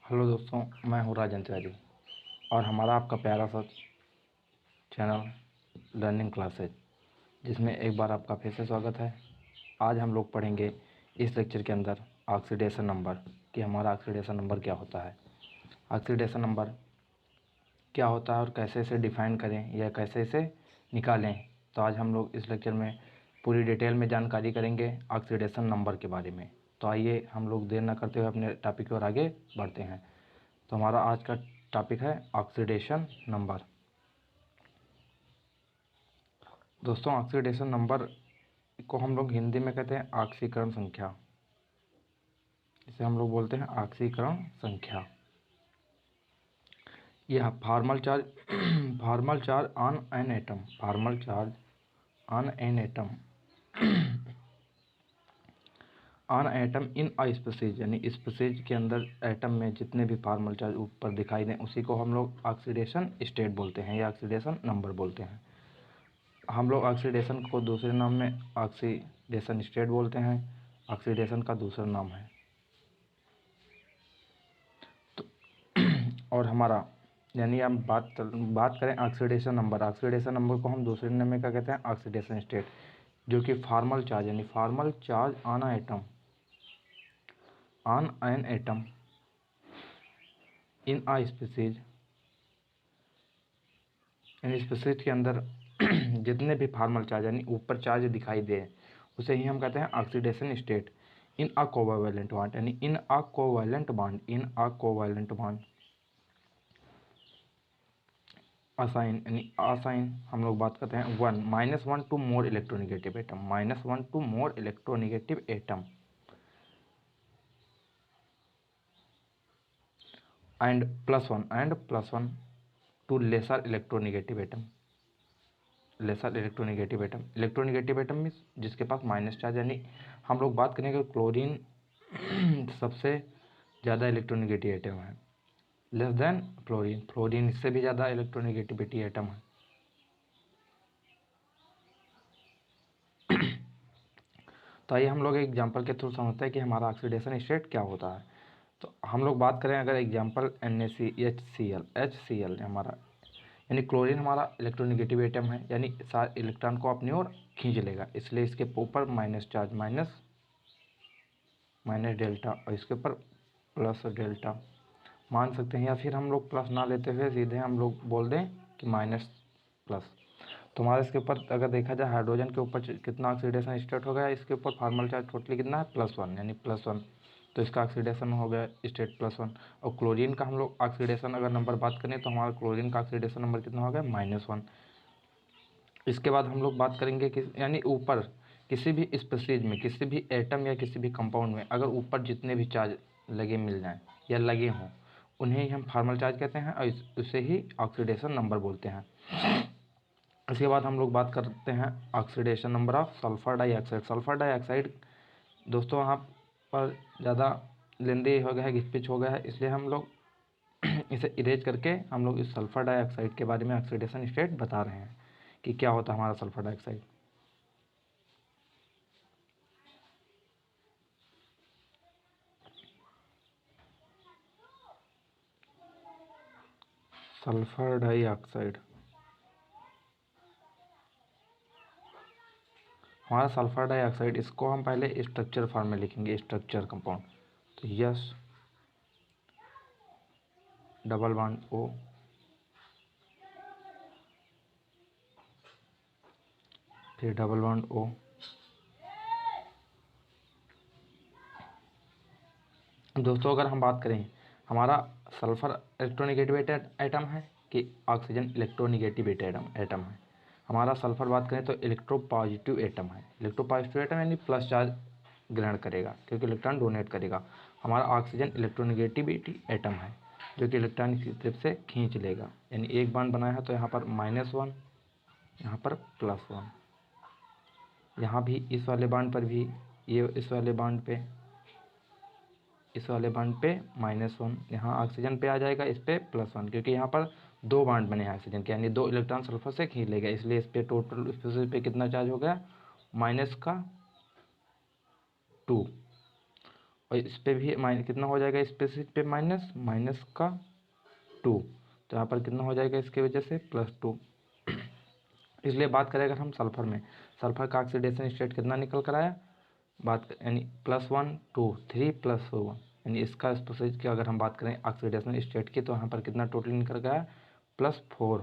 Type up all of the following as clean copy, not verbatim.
Hello दोस्तों, मैं हूँ राजन तिवारी और हमारा आपका प्यारा सा चैनल लर्निंग क्लासेज, जिसमें एक बार आपका फिर से स्वागत है। आज हम लोग पढ़ेंगे इस लेक्चर के अंदर ऑक्सीडेशन नंबर, कि हमारा ऑक्सीडेशन नंबर क्या होता है, ऑक्सीडेशन नंबर क्या होता है और कैसे इसे डिफ़ाइन करें या कैसे इसे निकालें। तो आज हम लोग इस लेक्चर में पूरी डिटेल में जानकारी करेंगे ऑक्सीडेशन नंबर के बारे में। तो आइए हम लोग देर न करते हुए अपने टॉपिक की ओर आगे बढ़ते हैं। तो हमारा आज का टॉपिक है ऑक्सीडेशन नंबर। दोस्तों, ऑक्सीडेशन नंबर को हम लोग हिंदी में कहते हैं ऑक्सीकरण संख्या। इसे हम लोग बोलते हैं ऑक्सीकरण संख्या। यह formal charge formal charge on an atom, formal charge on an atom on atom in a species, यानी स्पीसीज के अंदर एटम में जितने भी फॉर्मल चार्ज ऊपर दिखाई दें उसी को हम लोग ऑक्सीडेशन स्टेट बोलते हैं या ऑक्सीडेशन नंबर बोलते हैं। हम लोग ऑक्सीडेशन को दूसरे नाम में ऑक्सीडेशन स्टेट बोलते हैं। ऑक्सीडेशन का दूसरा नाम है। तो और हमारा यानी हम बात करें ऑक्सीडेशन नंबर, ऑक्सीडेशन नंबर को हम दूसरे नाम में क्या कहते हैं, ऑक्सीडेशन स्टेट, जो कि फॉर्मल चार्ज यानी formal charge on atom on an atom in a species, यानी स्पीसीज के अंदर जितने भी फॉर्मल चार्ज यानी ऊपर चार्ज दिखाई दे उसे ही हम कहते हैं oxidation state in a covalent bond, यानी in a covalent bond, in a covalent bond. Assign यानी असाइन हम लोग बात करते हैं -1 to more electronegative atom, -1 to more electronegative atom and +1 to lesser electronegative atom, lesser electronegative atom. Electronegative atom means जिसके पास minus charge, यानी हम लोग बात करेंगे क्लोरीन सबसे ज़्यादा इलेक्ट्रोनिगेटिव एटम है, लेस देन फ्लोरीन, फ्लोरीन इससे भी ज़्यादा इलेक्ट्रोनिगेटिविटी एटम है। तो आइए हम लोग एग्जांपल के थ्रू समझते हैं कि हमारा ऑक्सीडेशन स्टेट क्या होता है। तो हम लोग बात करें अगर एग्जांपल HCl हमारा, यानी क्लोरीन हमारा इलेक्ट्रोनिगेटिव एटम है, यानी सारे इलेक्ट्रॉन को अपनी ओर खींच लेगा, इसलिए इसके ऊपर माइनस चार्ज, माइनस डेल्टा, और इसके ऊपर प्लस डेल्टा मान सकते हैं, या फिर हम लोग प्लस ना लेते हुए सीधे हम लोग बोल दें कि माइनस प्लस। तो हमारे इसके ऊपर अगर देखा जाए हाइड्रोजन के ऊपर कितना ऑक्सीडेशन स्टेट हो गया, इसके ऊपर फॉर्मल चार्ज टोटली कितना है, +1, यानी +1, तो इसका ऑक्सीडेशन हो गया स्टेट +1। और क्लोरीन का हम लोग ऑक्सीडेशन अगर नंबर बात करें तो हमारा क्लोरीन का ऑक्सीडेशन नंबर कितना हो गया, -1। इसके बाद हम लोग बात करेंगे कि यानी ऊपर किसी भी स्पीसीज में, किसी भी एटम या किसी भी कंपाउंड में अगर ऊपर जितने भी चार्ज लगे मिल जाएं या लगे हों उन्हें ही हम फार्मल चार्ज कहते हैं और उसे ही ऑक्सीडेशन नंबर बोलते हैं। इसके बाद हम लोग बात करते हैं oxidation number of sulphur dioxide. Sulphur dioxide दोस्तों यहाँ पर ज़्यादा लेंदी हो गया है, घिच हो गया है, इसलिए हम लोग इसे इरेज करके हम लोग इस सल्फर डाइऑक्साइड के बारे में ऑक्सीडेशन स्टेट बता रहे हैं कि क्या होता है हमारा सल्फर डाइऑक्साइड। सल्फर डाइऑक्साइड, हमारा सल्फर डाइऑक्साइड, इसको हम पहले स्ट्रक्चर फॉर्म में लिखेंगे, स्ट्रक्चर कंपाउंड। तो यस डबल बॉन्ड O, फिर डबल बॉन्ड O, दोस्तों अगर हम बात करें हमारा सल्फर इलेक्ट्रोनिगेटिव एटम है कि ऑक्सीजन इलेक्ट्रोनिगेटिव एटम है। हमारा सल्फर बात करें तो इलेक्ट्रोपॉजिटिव एटम है। इलेक्ट्रोपॉजिटिव एटम यानी प्लस चार्ज ग्रहण करेगा क्योंकि इलेक्ट्रॉन डोनेट करेगा। हमारा ऑक्सीजन इलेक्ट्रोनिगेटिविटी एटम है जो कि इलेक्ट्रॉन की तरफ से खींच लेगा, यानी एक बांड बनाया है तो यहाँ पर -1, यहाँ पर +1, यहाँ भी इस वाले बांड पर भी, ये इस वाले बांड पे -1, यहाँ ऑक्सीजन पे आ जाएगा, इस पे +1, क्योंकि यहाँ पर दो बांड बने हैं ऑक्सीजन के, यानी 2 इलेक्ट्रॉन सल्फर से खींच लेगा, इसलिए इस पे टोटल स्पीसीज पे कितना चार्ज हो गया, -2। और इस पे भी माइनस कितना हो जाएगा, इस पे माइनस माइनस का 2, तो यहाँ पर कितना हो जाएगा इसकी वजह से +2। इसलिए बात करें अगर हम सल्फर में, सल्फर का ऑक्सीडेशन स्टेट कितना निकल कर आया, बात यानी +1 2 3 +1, यानी इसका स्पेसिफिक की अगर हम बात करें ऑक्सीडेशन स्टेट की, तो यहाँ पर कितना टोटल निकल गया +4।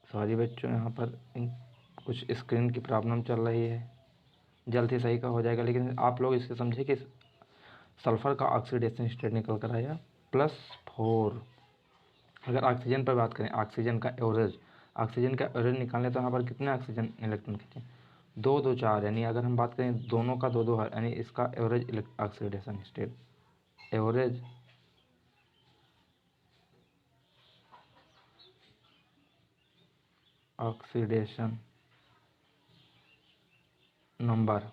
सॉरी बच्चों, यहाँ पर कुछ स्क्रीन की प्रॉब्लम चल रही है, जल्द ही सही का हो जाएगा, लेकिन आप लोग इससे समझे कि सल्फर का ऑक्सीडेशन स्टेट निकल कर आया +4। अगर ऑक्सीजन पर बात करें, ऑक्सीजन का एवरेज निकालने, तो यहाँ पर कितने ऑक्सीजन इलेक्ट्रॉन खींचे, 2 2 4, यानी अगर हम बात करें दोनों का 2 2 है, यानी इसका average oxidation state, average oxidation number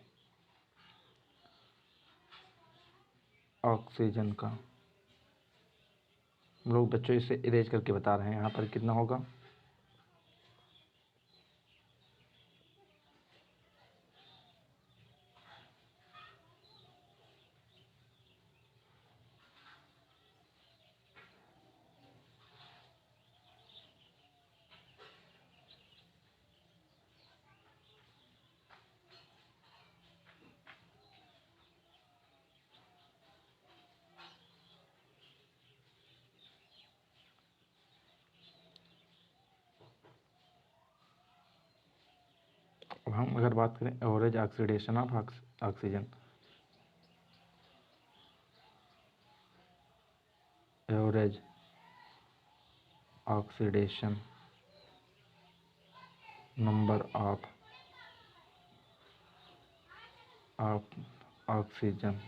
oxygen का, हम लोग बच्चों इसे इरेज करके बता रहे हैं, यहाँ पर कितना होगा, अब हम अगर बात करें average oxidation of oxygen, average oxidation number of oxygen,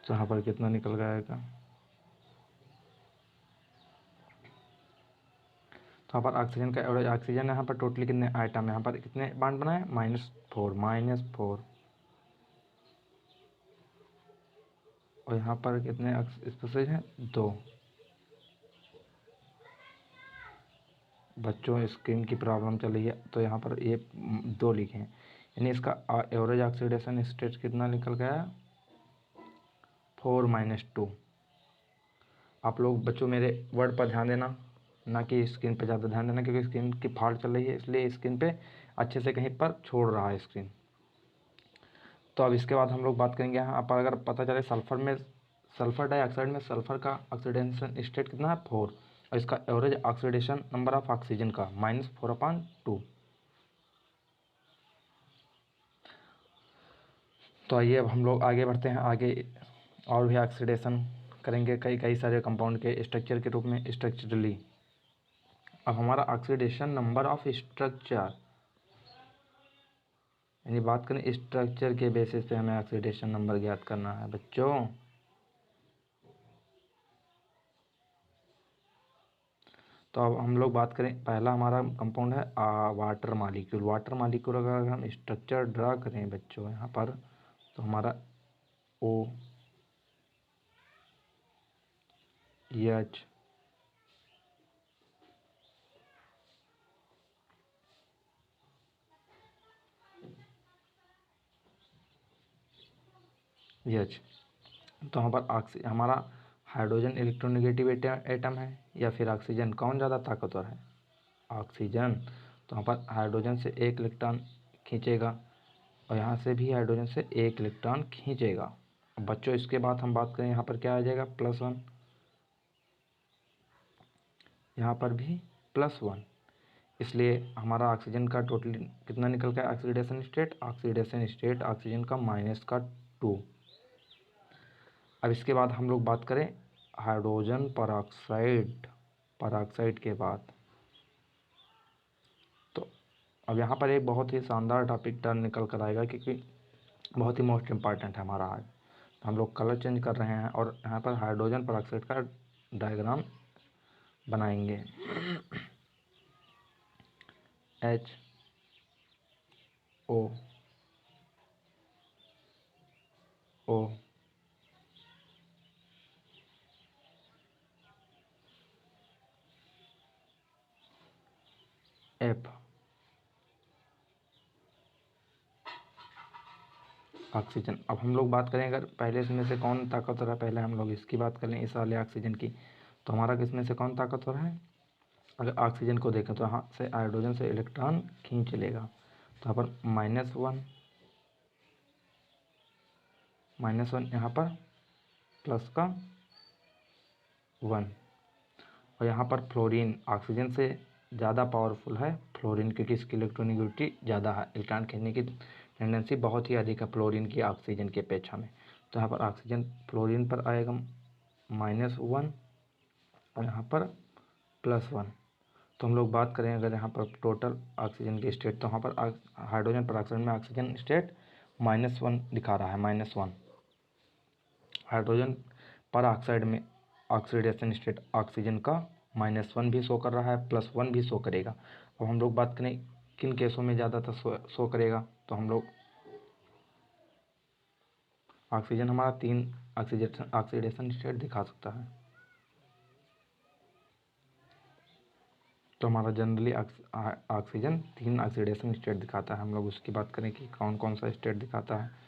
तो यहाँ पर कितना निकल जाएगा, तो यहाँ पर ऑक्सीजन का एवरेज, ऑक्सीजन यहाँ पर टोटली कितने आइटम है, यहाँ पर कितने बॉन्ड बनाए, -4 और यहाँ पर कितने स्पेसीज हैं, 2। बच्चों स्क्रीन की प्रॉब्लम चल रही है, तो यहाँ पर ये 2 लिखे हैं, यानी इसका एवरेज ऑक्सीडेशन स्टेट कितना निकल गया, 4 - 2। आप लोग बच्चों मेरे वर्ड पर ध्यान देना, ना कि स्क्रीन पे ज़्यादा ध्यान देना, क्योंकि स्क्रीन की फॉल्ट चल रही है, इसलिए स्क्रीन पे अच्छे से कहीं पर छोड़ रहा है स्क्रीन। तो अब इसके बाद हम लोग बात करेंगे, यहाँ पर अगर पता चले सल्फर डाइऑक्साइड में सल्फर का ऑक्सीडेशन स्टेट कितना है, 4, और इसका average oxidation number of oxygen का -4/2। तो आइए अब हम लोग आगे बढ़ते हैं, आगे और भी ऑक्सीडेशन करेंगे कई सारे कंपाउंड के स्ट्रक्चर के रूप में, स्ट्रक्चरली। अब हमारा ऑक्सीडेशन नंबर ऑफ स्ट्रक्चर, यानी बात करें स्ट्रक्चर के बेसिस पे हमें ऑक्सीडेशन नंबर ज्ञात करना है बच्चों। तो अब हम लोग बात करें, पहला हमारा कंपाउंड है वाटर मॉलिक्यूल। वाटर मॉलिक्यूल अगर हम स्ट्रक्चर ड्रा करें बच्चों यहाँ पर, तो हमारा OH तो यहाँ पर हमारा हाइड्रोजन इलेक्ट्रोनेगेटिव एटम है, या फिर ऑक्सीजन, कौन ज़्यादा ताकतवर है, ऑक्सीजन। तो यहाँ पर हाइड्रोजन से 1 इलेक्ट्रॉन खींचेगा, और यहाँ से भी हाइड्रोजन से 1 इलेक्ट्रॉन खींचेगा। अब बच्चों इसके बाद हम बात करें, यहाँ पर क्या आ जाएगा, +1, यहाँ पर भी +1, इसलिए हमारा ऑक्सीजन का टोटल कितना निकल गया, ऑक्सीडेशन स्टेट ऑक्सीजन का -2। अब इसके बाद हम लोग बात करें हाइड्रोजन पराऑक्साइड के बाद, तो अब यहाँ पर एक बहुत ही शानदार टॉपिक टर्न निकल कर आएगा, क्योंकि बहुत ही मोस्ट इम्पॉर्टेंट है हमारा आज। हम लोग कलर चेंज कर रहे हैं और यहाँ पर हाइड्रोजन पराऑक्साइड का डायग्राम बनाएंगे। HOO F oxygen. अब हम लोग बात करें अगर पहले इसमें से कौन ताकतवर है, पहले हम लोग इसकी बात कर लें, इस वाले ऑक्सीजन की। तो हमारा किसमें से कौन ताकतवर है? अगर ऑक्सीजन को देखें तो यहाँ से हाइड्रोजन से इलेक्ट्रॉन खींच लेगा, तो यहाँ पर -1 यहाँ पर प्लस का 1। और यहाँ पर फ्लोरीन ऑक्सीजन से ज़्यादा पावरफुल है फ्लोरीन, क्योंकि इसकी इलेक्ट्रॉनिगिटी ज़्यादा है, इलेक्ट्रॉन खींचने की टेंडेंसी बहुत ही अधिक है फ्लोरीन की ऑक्सीजन की अपेक्षा में। तो यहाँ पर ऑक्सीजन फ्लोरीन पर आएगा -1 और यहाँ पर +1। तो हम लोग बात करें अगर यहाँ पर टोटल ऑक्सीजन की स्टेट, तो यहाँ पर हाइड्रोजन पर में ऑक्सीजन स्टेट -1 दिखा रहा है, -1। हाइड्रोजन पर ऑक्साइड में ऑक्सीडेशन स्टेट ऑक्सीजन का -1 भी शो कर रहा है, +1 भी शो करेगा। अब हम लोग बात करें किन केसों में ज़्यादातर शो करेगा, तो हम लोग ऑक्सीजन हमारा 3 ऑक्सीडेशन स्टेट दिखा सकता है। तो हमारा जनरली ऑक्सीजन 3 ऑक्सीडेशन स्टेट दिखाता है। हम लोग उसकी बात करें कि कौन कौन सा स्टेट दिखाता है।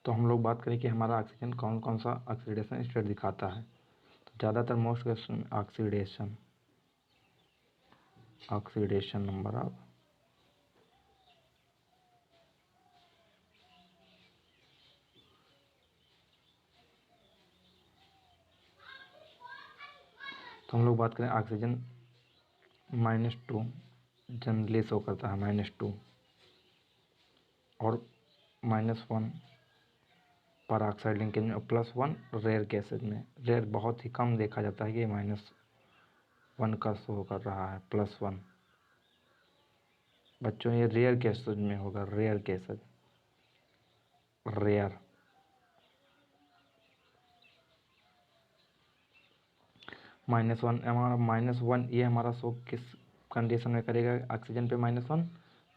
तो हम लोग बात करें कि हमारा ऑक्सीजन कौन कौन सा ऑक्सीडेशन स्टेट दिखाता है। तो ज़्यादातर most question oxidation number of तो हम लोग बात करें ऑक्सीजन -2 जनरली शो करता है, -2 और -1 पर ऑक्साइड लिंकेज में, +1 रेयर केसेज में। रेयर बहुत ही कम देखा जाता है कि -1 का शो कर रहा है, +1। बच्चों ये रेयर केसेज में होगा, रेयर केसेज, रेयर। -1 हमारा -1 ये हमारा शो किस कंडीशन में करेगा? ऑक्सीजन पे -1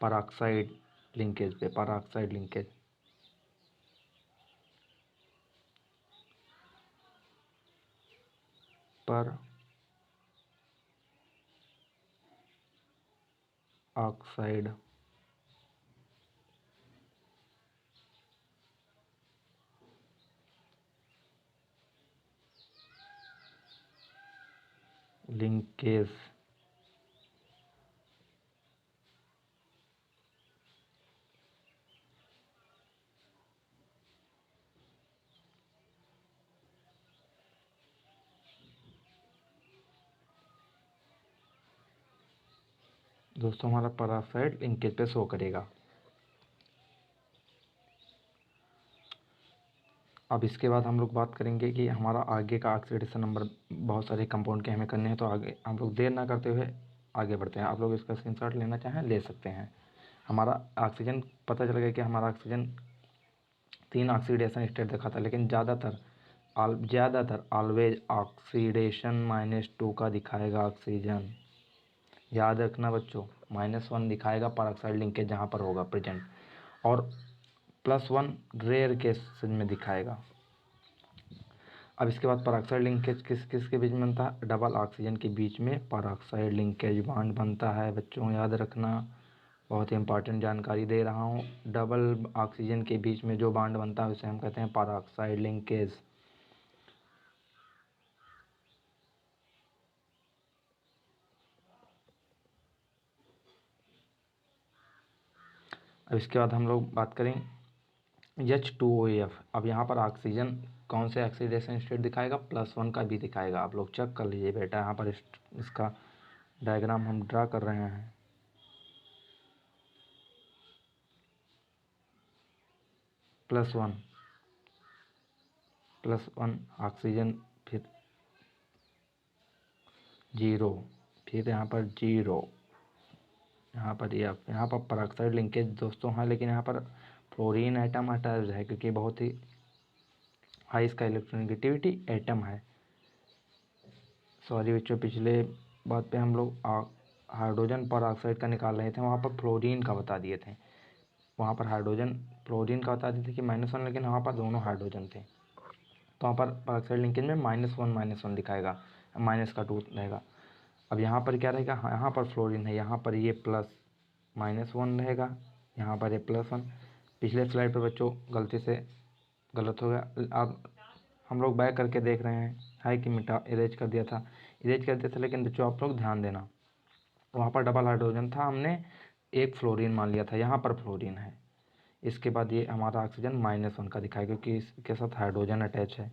परऑक्साइड लिंकेज पे, परऑक्साइड लिंकेज। पर ऑक्साइड लिंकेज दोस्तों हमारा परऑक्साइड लिंकेज पे शो करेगा। अब इसके बाद हम लोग बात करेंगे कि हमारा आगे का ऑक्सीडेशन नंबर, बहुत सारे कंपाउंड के हमें करने हैं, तो आगे हम लोग देर ना करते हुए आगे बढ़ते हैं। आप लोग इसका स्क्रीनशॉट लेना चाहें ले सकते हैं। हमारा ऑक्सीजन पता चल गया कि हमारा ऑक्सीजन 3 ऑक्सीडेशन स्टेट दिखाता है, लेकिन ज़्यादातर ऑलवेज ऑक्सीडेशन -2 का दिखाएगा ऑक्सीजन। याद रखना बच्चों, -1 दिखाएगा परऑक्साइड लिंकेज जहाँ पर होगा प्रेजेंट, और +1 रेयर केसेज में दिखाएगा। अब इसके बाद परऑक्साइड लिंकेज किस किस के बीच में बनता है? डबल ऑक्सीजन के बीच में परऑक्साइड लिंकेज बॉन्ड बनता है। बच्चों याद रखना, बहुत ही इंपॉर्टेंट जानकारी दे रहा हूँ। डबल ऑक्सीजन के बीच में जो बॉन्ड बनता है उसे हम कहते हैं परऑक्साइड लिंकेज। अब इसके बाद हम लोग बात करें H2OF। अब यहाँ पर ऑक्सीजन कौन से ऑक्सीडेशन स्टेट दिखाएगा, +1 का भी दिखाएगा। आप लोग चेक कर लीजिए बेटा, यहाँ पर इसका डायग्राम हम ड्रा कर रहे हैं। +1 ऑक्सीजन, फिर 0, फिर यहाँ पर 0, यहाँ पर F। यहाँ पर परऑक्साइड लिंकेज दोस्तों है, लेकिन यहाँ पर फ्लोरीन एटम अटैच है क्योंकि बहुत ही हाई इसका इलेक्ट्रोनेगेटिविटी एटम है। सॉरी बच्चों, पिछले बात पे हम लोग हाइड्रोजन परऑक्साइड का निकाल रहे थे, वहाँ पर फ्लोरीन का बता दिए थे। वहाँ पर हाइड्रोजन फ्लोरीन का बता दिए थे कि -1, लेकिन वहाँ पर दोनों हाइड्रोजन थे। तो वहाँ पर परऑक्साइड लिंकेज में -1 दिखाएगा, -2 रहेगा। अब यहाँ पर क्या रहेगा, यहाँ पर फ्लोरीन है, यहाँ पर ये +-1 रहेगा, यहाँ पर ये +1। पिछले स्लाइड पर बच्चों गलती से गलत हो गया। अब हम लोग बैक करके देख रहे हैं, है कि इरेज कर दिया था, लेकिन बच्चों आप लोग ध्यान देना, वहाँ पर डबल हाइड्रोजन था, हमने एक फ्लोरीन मान लिया था, यहाँ पर फ्लोरीन है। इसके बाद ये हमारा ऑक्सीजन -1 का दिखाएगा क्योंकि इसके साथ हाइड्रोजन अटैच है।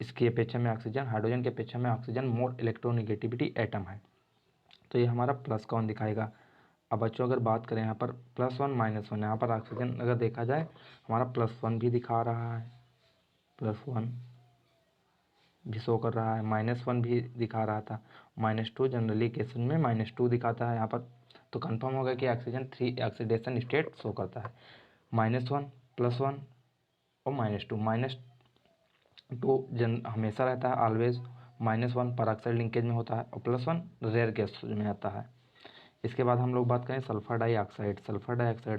इसकी अपेक्षा में ऑक्सीजन, हाइड्रोजन की अपेक्षा में ऑक्सीजन मोर इलेक्ट्रोनेगेटिविटी एटम है, तो ये हमारा +1 दिखाएगा। अब बच्चों अगर बात करें यहाँ पर +1 -1, यहाँ पर ऑक्सीजन अगर देखा जाए हमारा +1 भी दिखा रहा है, +1 भी शो कर रहा है, -1 भी दिखा रहा था, -2 जनरली केसेस में -2 दिखाता है यहाँ पर। तो कंफर्म होगा कि ऑक्सीजन 3 ऑक्सीडेशन स्टेट शो करता है, -1, +1 और -2 हमेशा रहता है, ऑलवेज। -1 परऑक्साइड लिंकेज में होता है और +1 रेयर केस में आता है। इसके बाद हम लोग बात करें सल्फर डाइऑक्साइड।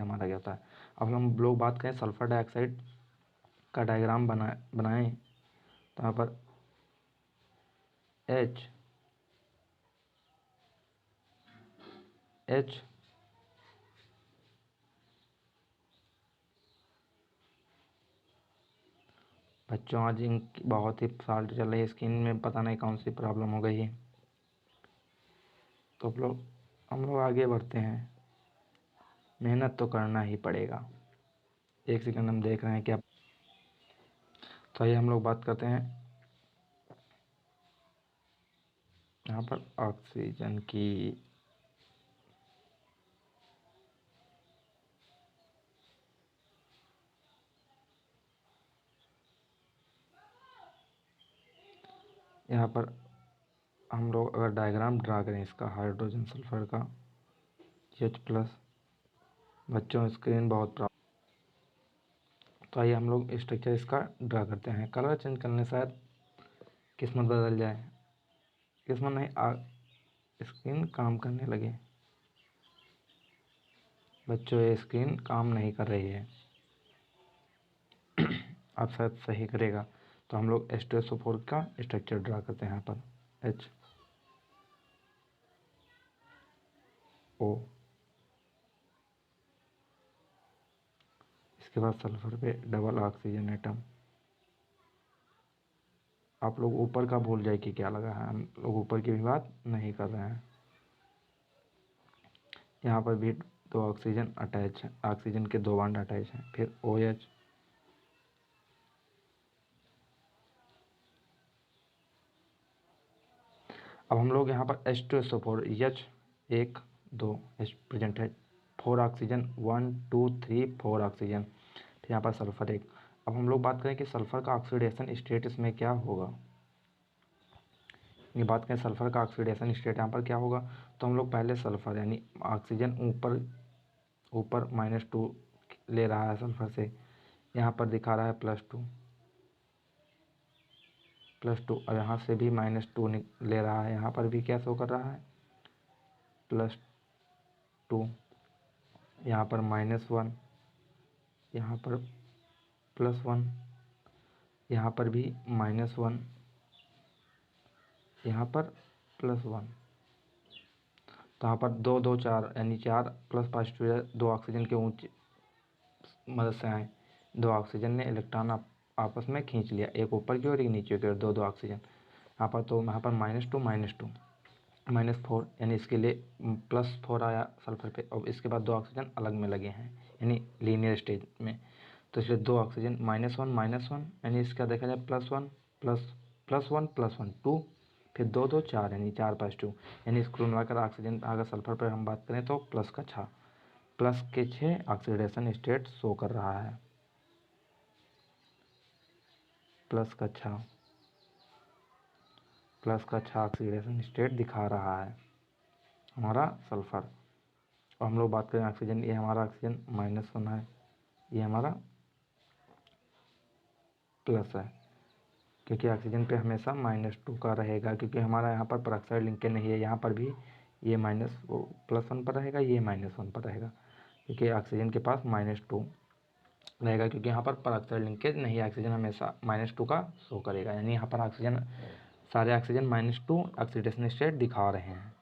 हमारा क्या होता है। अब हम लोग बात करें सल्फर डाइऑक्साइड का डायग्राम बनाएं तो यहाँ पर H बच्चों आज इनकी बहुत ही फाल्ट चल रही है, स्किन में पता नहीं कौन सी प्रॉब्लम हो गई है। तो हम लोग आगे बढ़ते हैं, मेहनत तो करना ही पड़ेगा। एक सेकंड, हम देख रहे हैं क्या। तो आइए हम लोग बात करते हैं यहाँ पर ऑक्सीजन की। यहाँ पर हम लोग अगर डायग्राम ड्रा करें इसका, हाइड्रोजन सल्फर का H+, बच्चों स्क्रीन बहुत प्रॉब्लम। तो आइए हम लोग स्ट्रक्चर इसका ड्रा करते हैं। कलर चेंज करने से शायद किस्मत बदल जाए, किस्मत नहीं, स्क्रीन काम करने लगे। बच्चों ये स्क्रीन काम नहीं कर रही है, अब शायद सही करेगा। तो हम लोग H2SO4 का स्ट्रक्चर ड्रा करते हैं यहाँ पर, HO। इसके बाद सल्फर पे डबल ऑक्सीजन एटम। आप लोग ऊपर का भूल जाए कि क्या लगा है, हम लोग ऊपर की भी बात नहीं कर रहे हैं। यहाँ पर भी 2 ऑक्सीजन अटैच है, ऑक्सीजन के 2 बॉन्ड अटैच हैं, फिर OH। अब हम लोग यहाँ पर H2SO4 H1 2 प्रेजेंट है, 4 ऑक्सीजन, 1 2 3 4 ऑक्सीजन, फिर यहाँ पर सल्फर 1। अब हम लोग बात करें कि सल्फर का ऑक्सीडेशन स्टेट इसमें क्या होगा। ये बात करें सल्फर का ऑक्सीडेशन स्टेट यहाँ पर क्या होगा, तो हम लोग पहले सल्फर यानी ऑक्सीजन ऊपर -2 ले रहा है सल्फर से, यहाँ पर दिखा रहा है +2, और यहाँ से भी -2 ले रहा है, यहाँ पर भी क्या शो कर रहा है, +2, यहाँ पर -1, यहाँ पर +1, यहाँ पर भी -1, यहाँ पर +1। तो यहाँ पर 2 2 4 यानी 4 प्लस पॉजिटिव 2 ऑक्सीजन के ऊंचे मदद से आए, 2 ऑक्सीजन ने इलेक्ट्रॉन आपस में खींच लिया, एक ऊपर की ओर एक नीचे की ओर, 2 2 ऑक्सीजन यहाँ पर। तो यहाँ पर -2 -4 यानी इसके लिए +4 आया सल्फर पे, और इसके बाद 2 ऑक्सीजन अलग में लगे हैं, यानी लीनियर स्टेज में। तो इसलिए 2 ऑक्सीजन -1 यानी इसका देखा जाए +1 +1 +1 2, फिर 2 2 4 यानी 4 + 2 यानी इसको कुल मिलाकर ऑक्सीजन अगर सल्फर पर हम बात करें तो प्लस के 6 ऑक्सीडेशन स्टेट शो कर रहा है। प्लस का 6 ऑक्सीडेशन स्टेट दिखा रहा है हमारा सल्फर। और हम लोग बात करें ऑक्सीजन, ये हमारा ऑक्सीजन -1 है, ये हमारा प्लस है, क्योंकि ऑक्सीजन पे हमेशा -2 का रहेगा, क्योंकि हमारा यहाँ पर परऑक्साइड लिंकेज नहीं है। यहाँ पर भी ये +1 पर रहेगा, ये -1 पर रहेगा, क्योंकि ऑक्सीजन के पास -2 रहेगा, क्योंकि यहाँ पर परऑक्साइड लिंकेज नहीं है। ऑक्सीजन हमेशा -2 का शो करेगा, यानी यहाँ पर सारे ऑक्सीजन -2 ऑक्सीडेशन स्टेट दिखा रहे हैं।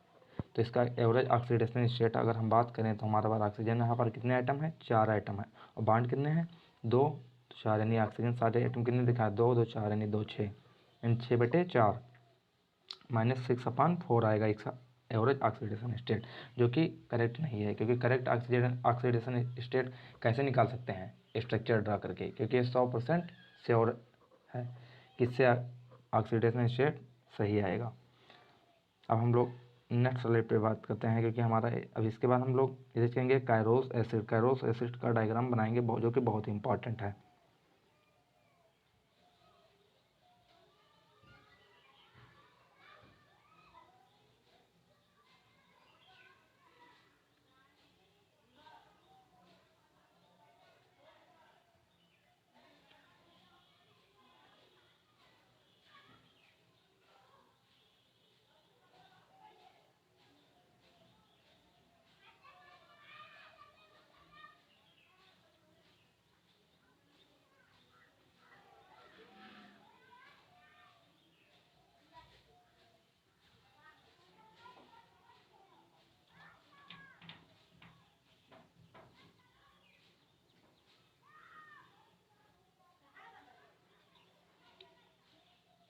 तो इसका एवरेज ऑक्सीडेशन स्टेट अगर हम बात करें तो हमारे पास ऑक्सीजन यहाँ पर कितने आइटम है, 4 आइटम है, और बांड कितने हैं, 2 तो 4, यानी ऑक्सीजन सारे आइटम कितने दिखा है, 2 2 4 यानी 2 6 यानी 6/4 -6/4 आएगा इसका एवरेज ऑक्सीडेशन स्टेट, जो कि करेक्ट नहीं है, क्योंकि करेक्ट ऑक्सीडेशन स्टेट कैसे निकाल सकते हैं, स्ट्रक्चर ड्रा करके, क्योंकि ये 100% श्योर है किससे ऑक्सीडेशन स्टेट सही आएगा। अब हम लोग नेक्स्ट स्लाइड पे बात करते हैं, क्योंकि हमारा अब इसके बाद हम लोग ये देखेंगे कायरोस एसिड का डायग्राम बनाएंगे, जो कि बहुत इंपॉर्टेंट है।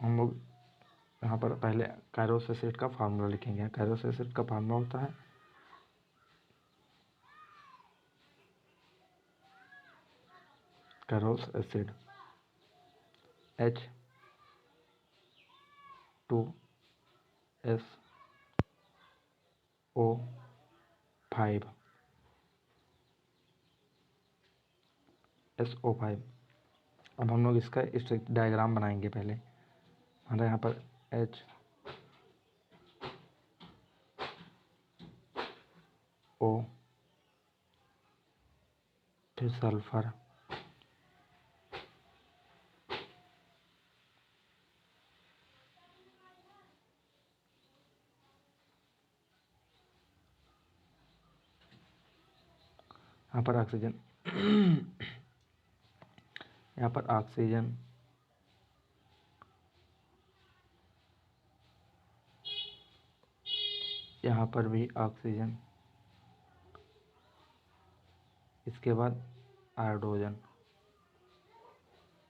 हम लोग यहाँ पर पहले कायरोस एसिड का फार्मूला लिखेंगे। कायरोस एसिड का फार्मूला होता है कायरोस एसिड H2SO5 SO5। अब हम लोग इसका डायग्राम बनाएंगे। पहले हमारे यहाँ पर HO फिर सल्फर, यहाँ पर ऑक्सीजन यहाँ पर ऑक्सीजन, यहाँ पर भी ऑक्सीजन, इसके बाद हाइड्रोजन।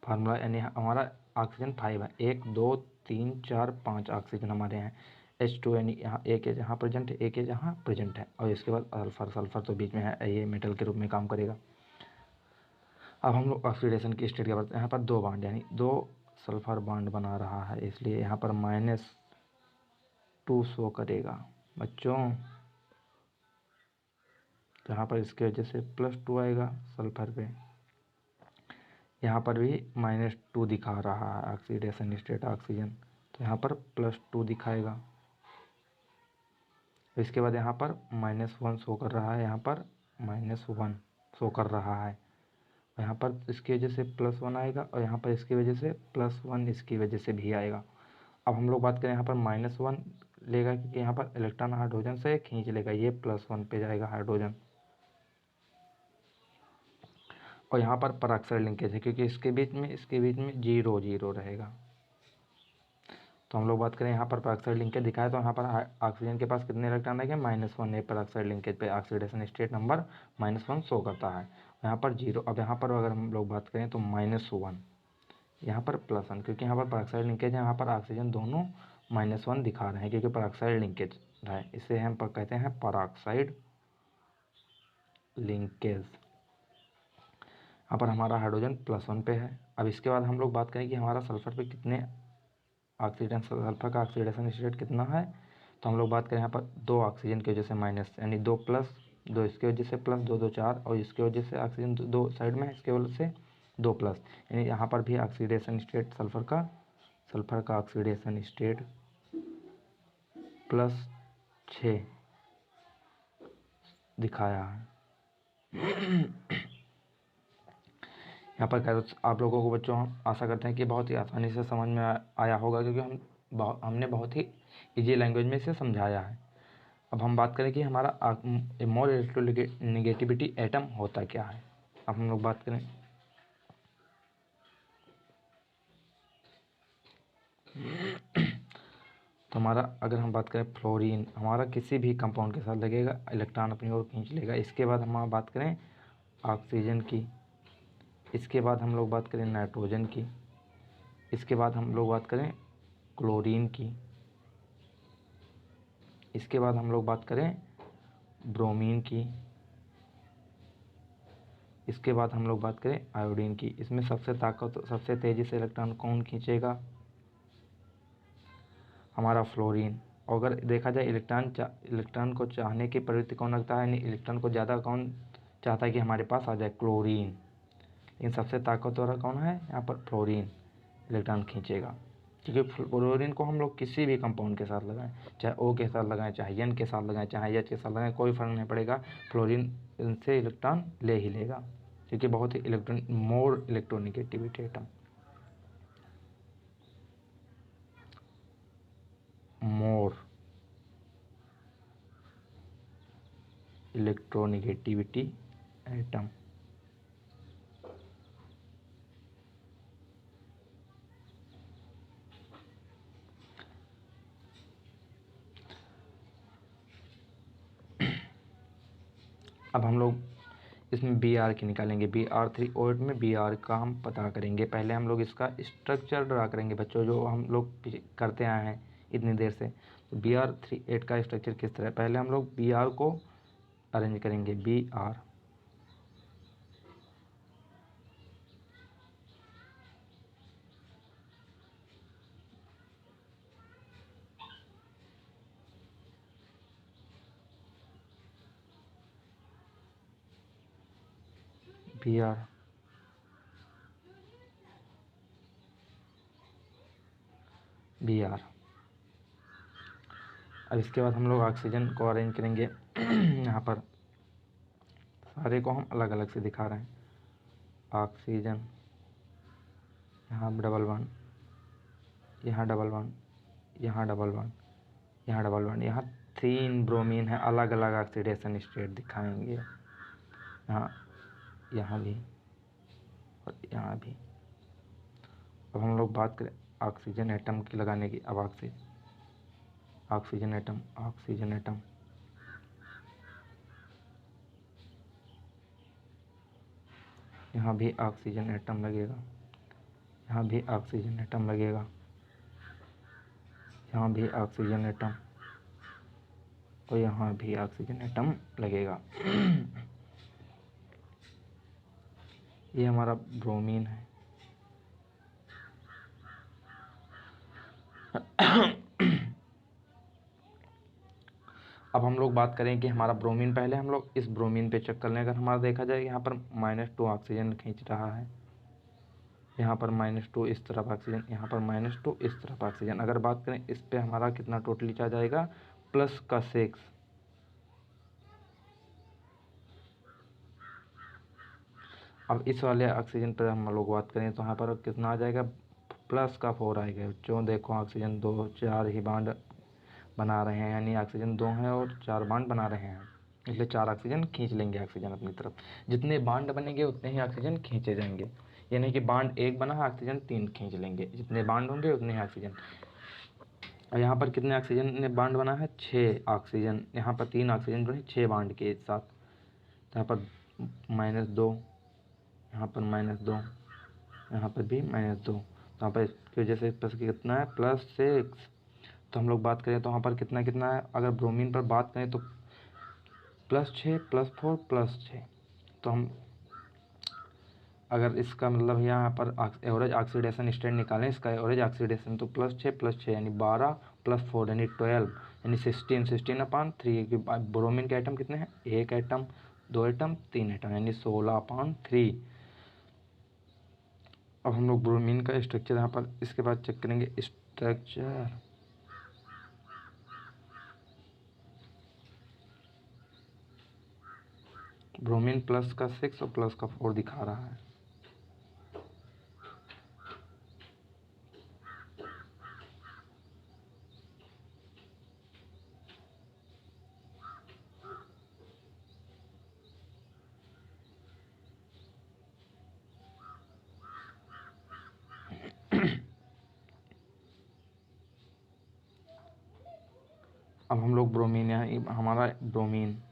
फार्मूला यानी हमारा ऑक्सीजन 5 है, 1 2 3 4 5 ऑक्सीजन हमारे हैं। H2 यानी यहाँ एक है जहाँ प्रेजेंट है, एक है जहाँ प्रेजेंट है, और इसके बाद सल्फर तो बीच में है, ये मेटल के रूप में काम करेगा। अब हम लोग ऑक्सीडेशन की स्टेट की बात, यहाँ पर 2 बाड यानी 2 सल्फर बाड बना रहा है, इसलिए यहाँ पर -2 शो करेगा बच्चों। यहाँ पर इसके वजह से +2 आएगा सल्फर पे, यहाँ पर भी -2 दिखा रहा है ऑक्सीडेशन स्टेट ऑक्सीजन, तो यहाँ पर +2 दिखाएगा। इसके बाद यहाँ पर -1 शो कर रहा है, यहाँ पर -1 शो कर रहा है, यहाँ पर इसकी वजह से +1 आएगा, और यहाँ पर इसकी वजह से +1 इसकी वजह से भी आएगा। अब हम लोग बात करें यहाँ पर -1 लेगा, क्योंकि यहाँ पर इलेक्ट्रॉन हाइड्रोजन से खींच लेगा, ये +1 पे जाएगा हाइड्रोजन, और यहाँ पर परऑक्साइड लिंकेज है, क्योंकि इसके बीच में 0 0 रहेगा। तो हम लोग बात करें यहाँ पर परऑक्साइड लिंकेज दिखाया, तो यहाँ पर ऑक्सीजन के पास कितने इलेक्ट्रॉन रहेंगे, -1 है, परऑक्साइड लिंकेज पे ऑक्सीडेशन स्टेट नंबर -1 शो करता है, यहाँ पर 0। अब यहाँ पर अगर हम लोग बात करें तो -1, यहाँ पर +1, क्योंकि यहाँ पर परऑक्साइड लिंकेज है, यहाँ पर ऑक्सीजन दोनों -1 दिखा रहे हैं, क्योंकि परऑक्साइड लिंकेज है, इसे हम कहते हैं परऑक्साइड लिंकेज। यहाँ पर हमारा हाइड्रोजन +1 पे है। अब इसके बाद हम लोग बात करें कि हमारा सल्फर पे कितने ऑक्सीडेशन, सल्फर का ऑक्सीडेशन स्टेट कितना है। तो हम लोग बात करें यहाँ पर 2 ऑक्सीजन की वजह से माइनस, यानी 2 प्लस, 2 इसकी वजह से प्लस, 2 2 4, और इसकी वजह से ऑक्सीजन 2 साइड में है, इसके वजह से 2 प्लस, यानी यहाँ पर भी ऑक्सीडेशन स्टेट सल्फर का ऑक्सीडेशन स्टेट +6 दिखाया है। यहाँ पर आप लोगों को बच्चों हम आशा करते हैं कि बहुत ही आसानी से समझ में आया होगा, क्योंकि हमने बहुत ही इजी लैंग्वेज में इसे समझाया है। अब हम बात करें कि हमारा मोर इलेक्ट्रोनेगेटिविटी एटम होता क्या है। अब हम लोग बात करें तो हमारा, अगर हम बात करें फ्लोरीन, हमारा किसी भी कंपाउंड के साथ लगेगा, इलेक्ट्रॉन अपनी ओर खींच लेगा। इसके बाद हम बात करें ऑक्सीजन की, इसके बाद हम लोग बात करें नाइट्रोजन की, इसके बाद हम लोग बात करें क्लोरीन की, इसके बाद हम लोग बात करें ब्रोमीन की, इसके बाद हम लोग बात करें आयोडीन की। इसमें सबसे तेज़ी से इलेक्ट्रॉन कौन खींचेगा? हमारा फ्लोरीन। और अगर देखा जाए इलेक्ट्रॉन को चाहने की प्रवृत्ति कौन रखता है, यानी इलेक्ट्रॉन को ज़्यादा कौन चाहता है कि हमारे पास आ जाए? क्लोरीन। लेकिन सबसे ताकतवर कौन है? यहाँ पर फ्लोरीन इलेक्ट्रॉन खींचेगा, क्योंकि फ्लोरीन को हम लोग किसी भी कंपाउंड के साथ लगाएं, चाहे O के साथ लगाएं, चाहे N के साथ लगाएं, चाहे H के साथ लगाएं, कोई फर्क नहीं पड़ेगा, फ्लोरीन से इलेक्ट्रॉन ले ही लेगा, क्योंकि बहुत ही मोर इलेक्ट्रोनेगेटिविटी एटम, मोर इलेक्ट्रोनेगेटिविटी एटम। अब हम लोग इसमें Br की निकालेंगे। Br3O8 में Br का हम पता करेंगे। पहले हम लोग इसका स्ट्रक्चर ड्रा करेंगे बच्चों, जो हम लोग करते आए हैं इतनी देर से। तो Br3 8 का स्ट्रक्चर किस तरह है? पहले हम लोग Br को अरेंज करेंगे। Br Br Br। अब इसके बाद हम लोग ऑक्सीजन को अरेंज करेंगे। यहाँ पर सारे को हम अलग अलग से दिखा रहे हैं। ऑक्सीजन, यहाँ डबल वन, यहाँ डबल वन, यहाँ डबल वन, यहाँ डबल वन, यहाँ 3 ब्रोमीन है, अलग अलग ऑक्सीडेशन स्टेट दिखाएंगे। यहाँ भी और यहाँ भी। अब हम लोग बात करें ऑक्सीजन एटम की लगाने की। अब ऑक्सीजन एटम यहाँ भी ऑक्सीजन एटम लगेगा, यहाँ भी ऑक्सीजन एटम लगेगा, यहाँ भी ऑक्सीजन एटम, और यहाँ भी ऑक्सीजन एटम लगेगा। ये हमारा ब्रोमीन है। अब हम लोग बात करें कि हमारा ब्रोमीन, पहले हम लोग इस ब्रोमीन पे चेक कर लें। अगर हमारा देखा जाए यहाँ पर -2 ऑक्सीजन खींच रहा है, यहाँ पर -2 इस तरफ ऑक्सीजन, यहाँ पर -2 इस तरफ ऑक्सीजन। अगर बात करें इस पे हमारा कितना टोटली चार्ज आएगा? +6। अब इस वाले ऑक्सीजन पर हम लोग बात करें तो यहाँ पर कितना आ जाएगा? +4 आएगा। जो देखो ऑक्सीजन 2 4 ही बाड बना रहे हैं, यानी ऑक्सीजन 2 हैं और 4 बाड बना रहे हैं, इसलिए 4 ऑक्सीजन खींच लेंगे ऑक्सीजन अपनी तरफ। जितने बाड बनेंगे उतने ही ऑक्सीजन खींचे जाएंगे, यानी कि बाड 1 बना है, ऑक्सीजन 3 खींच लेंगे। जितने बाड होंगे उतने ही ऑक्सीजन। और यहाँ पर कितने ऑक्सीजन ने बाड बना है? 6 ऑक्सीजन। यहाँ पर 3 ऑक्सीजन बने 6 बाड के साथ। तो यहाँ पर -2, यहाँ पर -2, यहाँ पर भी -2। तो यहाँ पर इसकी वजह से प्लस कितना है? +6। तो हम लोग बात करें तो यहाँ पर कितना कितना है? अगर ब्रोमीन पर बात करें तो +6 +4 +6। तो हम अगर इसका मतलब यहाँ पर एवरेज ऑक्सीडेशन स्टेट निकालें, इसका एवरेज ऑक्सीडेशन तो +6 यानी 12 + 4 यानी 12 यानी 16/3। ब्रोमीन के आइटम कितने हैं? 1 आइटम, 2 आइटम, 3 आइटम यानी 16/3। अब हम लोग ब्रोमीन का स्ट्रक्चर यहाँ पर इसके बाद चेक करेंगे। स्ट्रक्चर ब्रोमीन प्लस का 6 और प्लस का 4 दिखा रहा है। अब हम लोग ब्रोमीन, यहाँ हमारा ब्रोमीन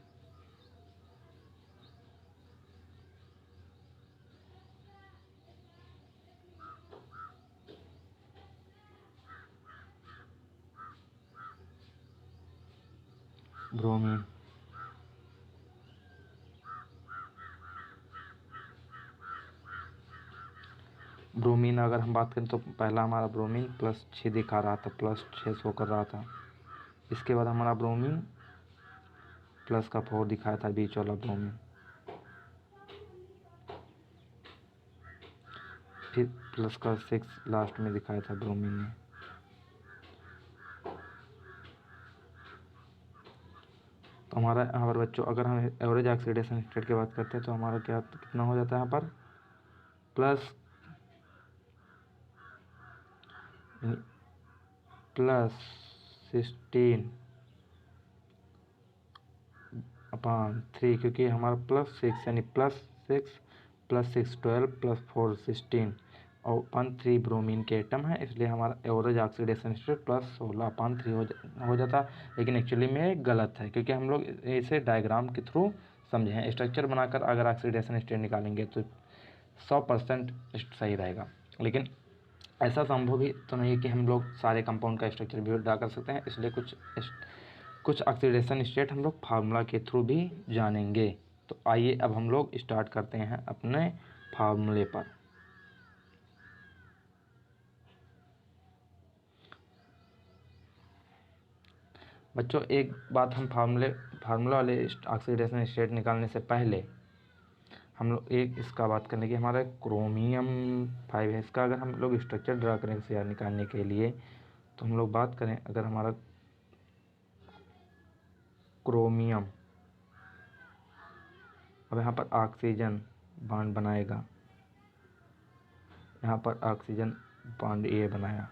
ब्रोमीन ब्रोमीन अगर हम बात करें तो पहला हमारा ब्रोमीन +6 दिखा रहा था, +6 शो कर रहा था। इसके बाद हमारा ब्रोमीन प्लस का 4 दिखाया था, बीच वाला ब्रोमीन। फिर प्लस का 6 लास्ट में दिखाया था ब्रोमीन ने। तो हमारा यहाँ पर बच्चों अगर हम एवरेज ऑक्सीडेशन स्टेट की बात करते हैं तो हमारा क्या कितना हो जाता है यहाँ पर +16/3, क्योंकि हमारा +6 यानी +6 + 6 12 + 4 16 और 3 ब्रोमीन के एटम है, इसलिए हमारा एवरेज ऑक्सीडेशन स्टेट +16/3 हो जाता। लेकिन एक्चुअली में गलत है, क्योंकि हम लोग इसे डायग्राम के थ्रू समझे हैं। स्ट्रक्चर बनाकर अगर ऑक्सीडेशन स्टेट निकालेंगे तो 100% सही रहेगा, लेकिन ऐसा संभव भी तो नहीं है कि हम लोग सारे कंपाउंड का स्ट्रक्चर भी ड्रा कर सकते हैं। इसलिए कुछ ऑक्सीडेशन स्टेट हम लोग फार्मूला के थ्रू भी जानेंगे। तो आइए अब हम लोग स्टार्ट करते हैं अपने फार्मूले पर। बच्चों एक बात, हम फार्मूला वाले ऑक्सीडेशन स्टेट निकालने से पहले हम लोग एक इसका बात करें कि हमारा क्रोमियम 5 है। इसका अगर हम लोग स्ट्रक्चर ड्रा करें इसे निकालने के लिए, तो हम लोग बात करें अगर हमारा क्रोमियम, अब यहाँ पर ऑक्सीजन बॉन्ड बनाएगा, यहाँ पर ऑक्सीजन बॉन्ड ए बनाया,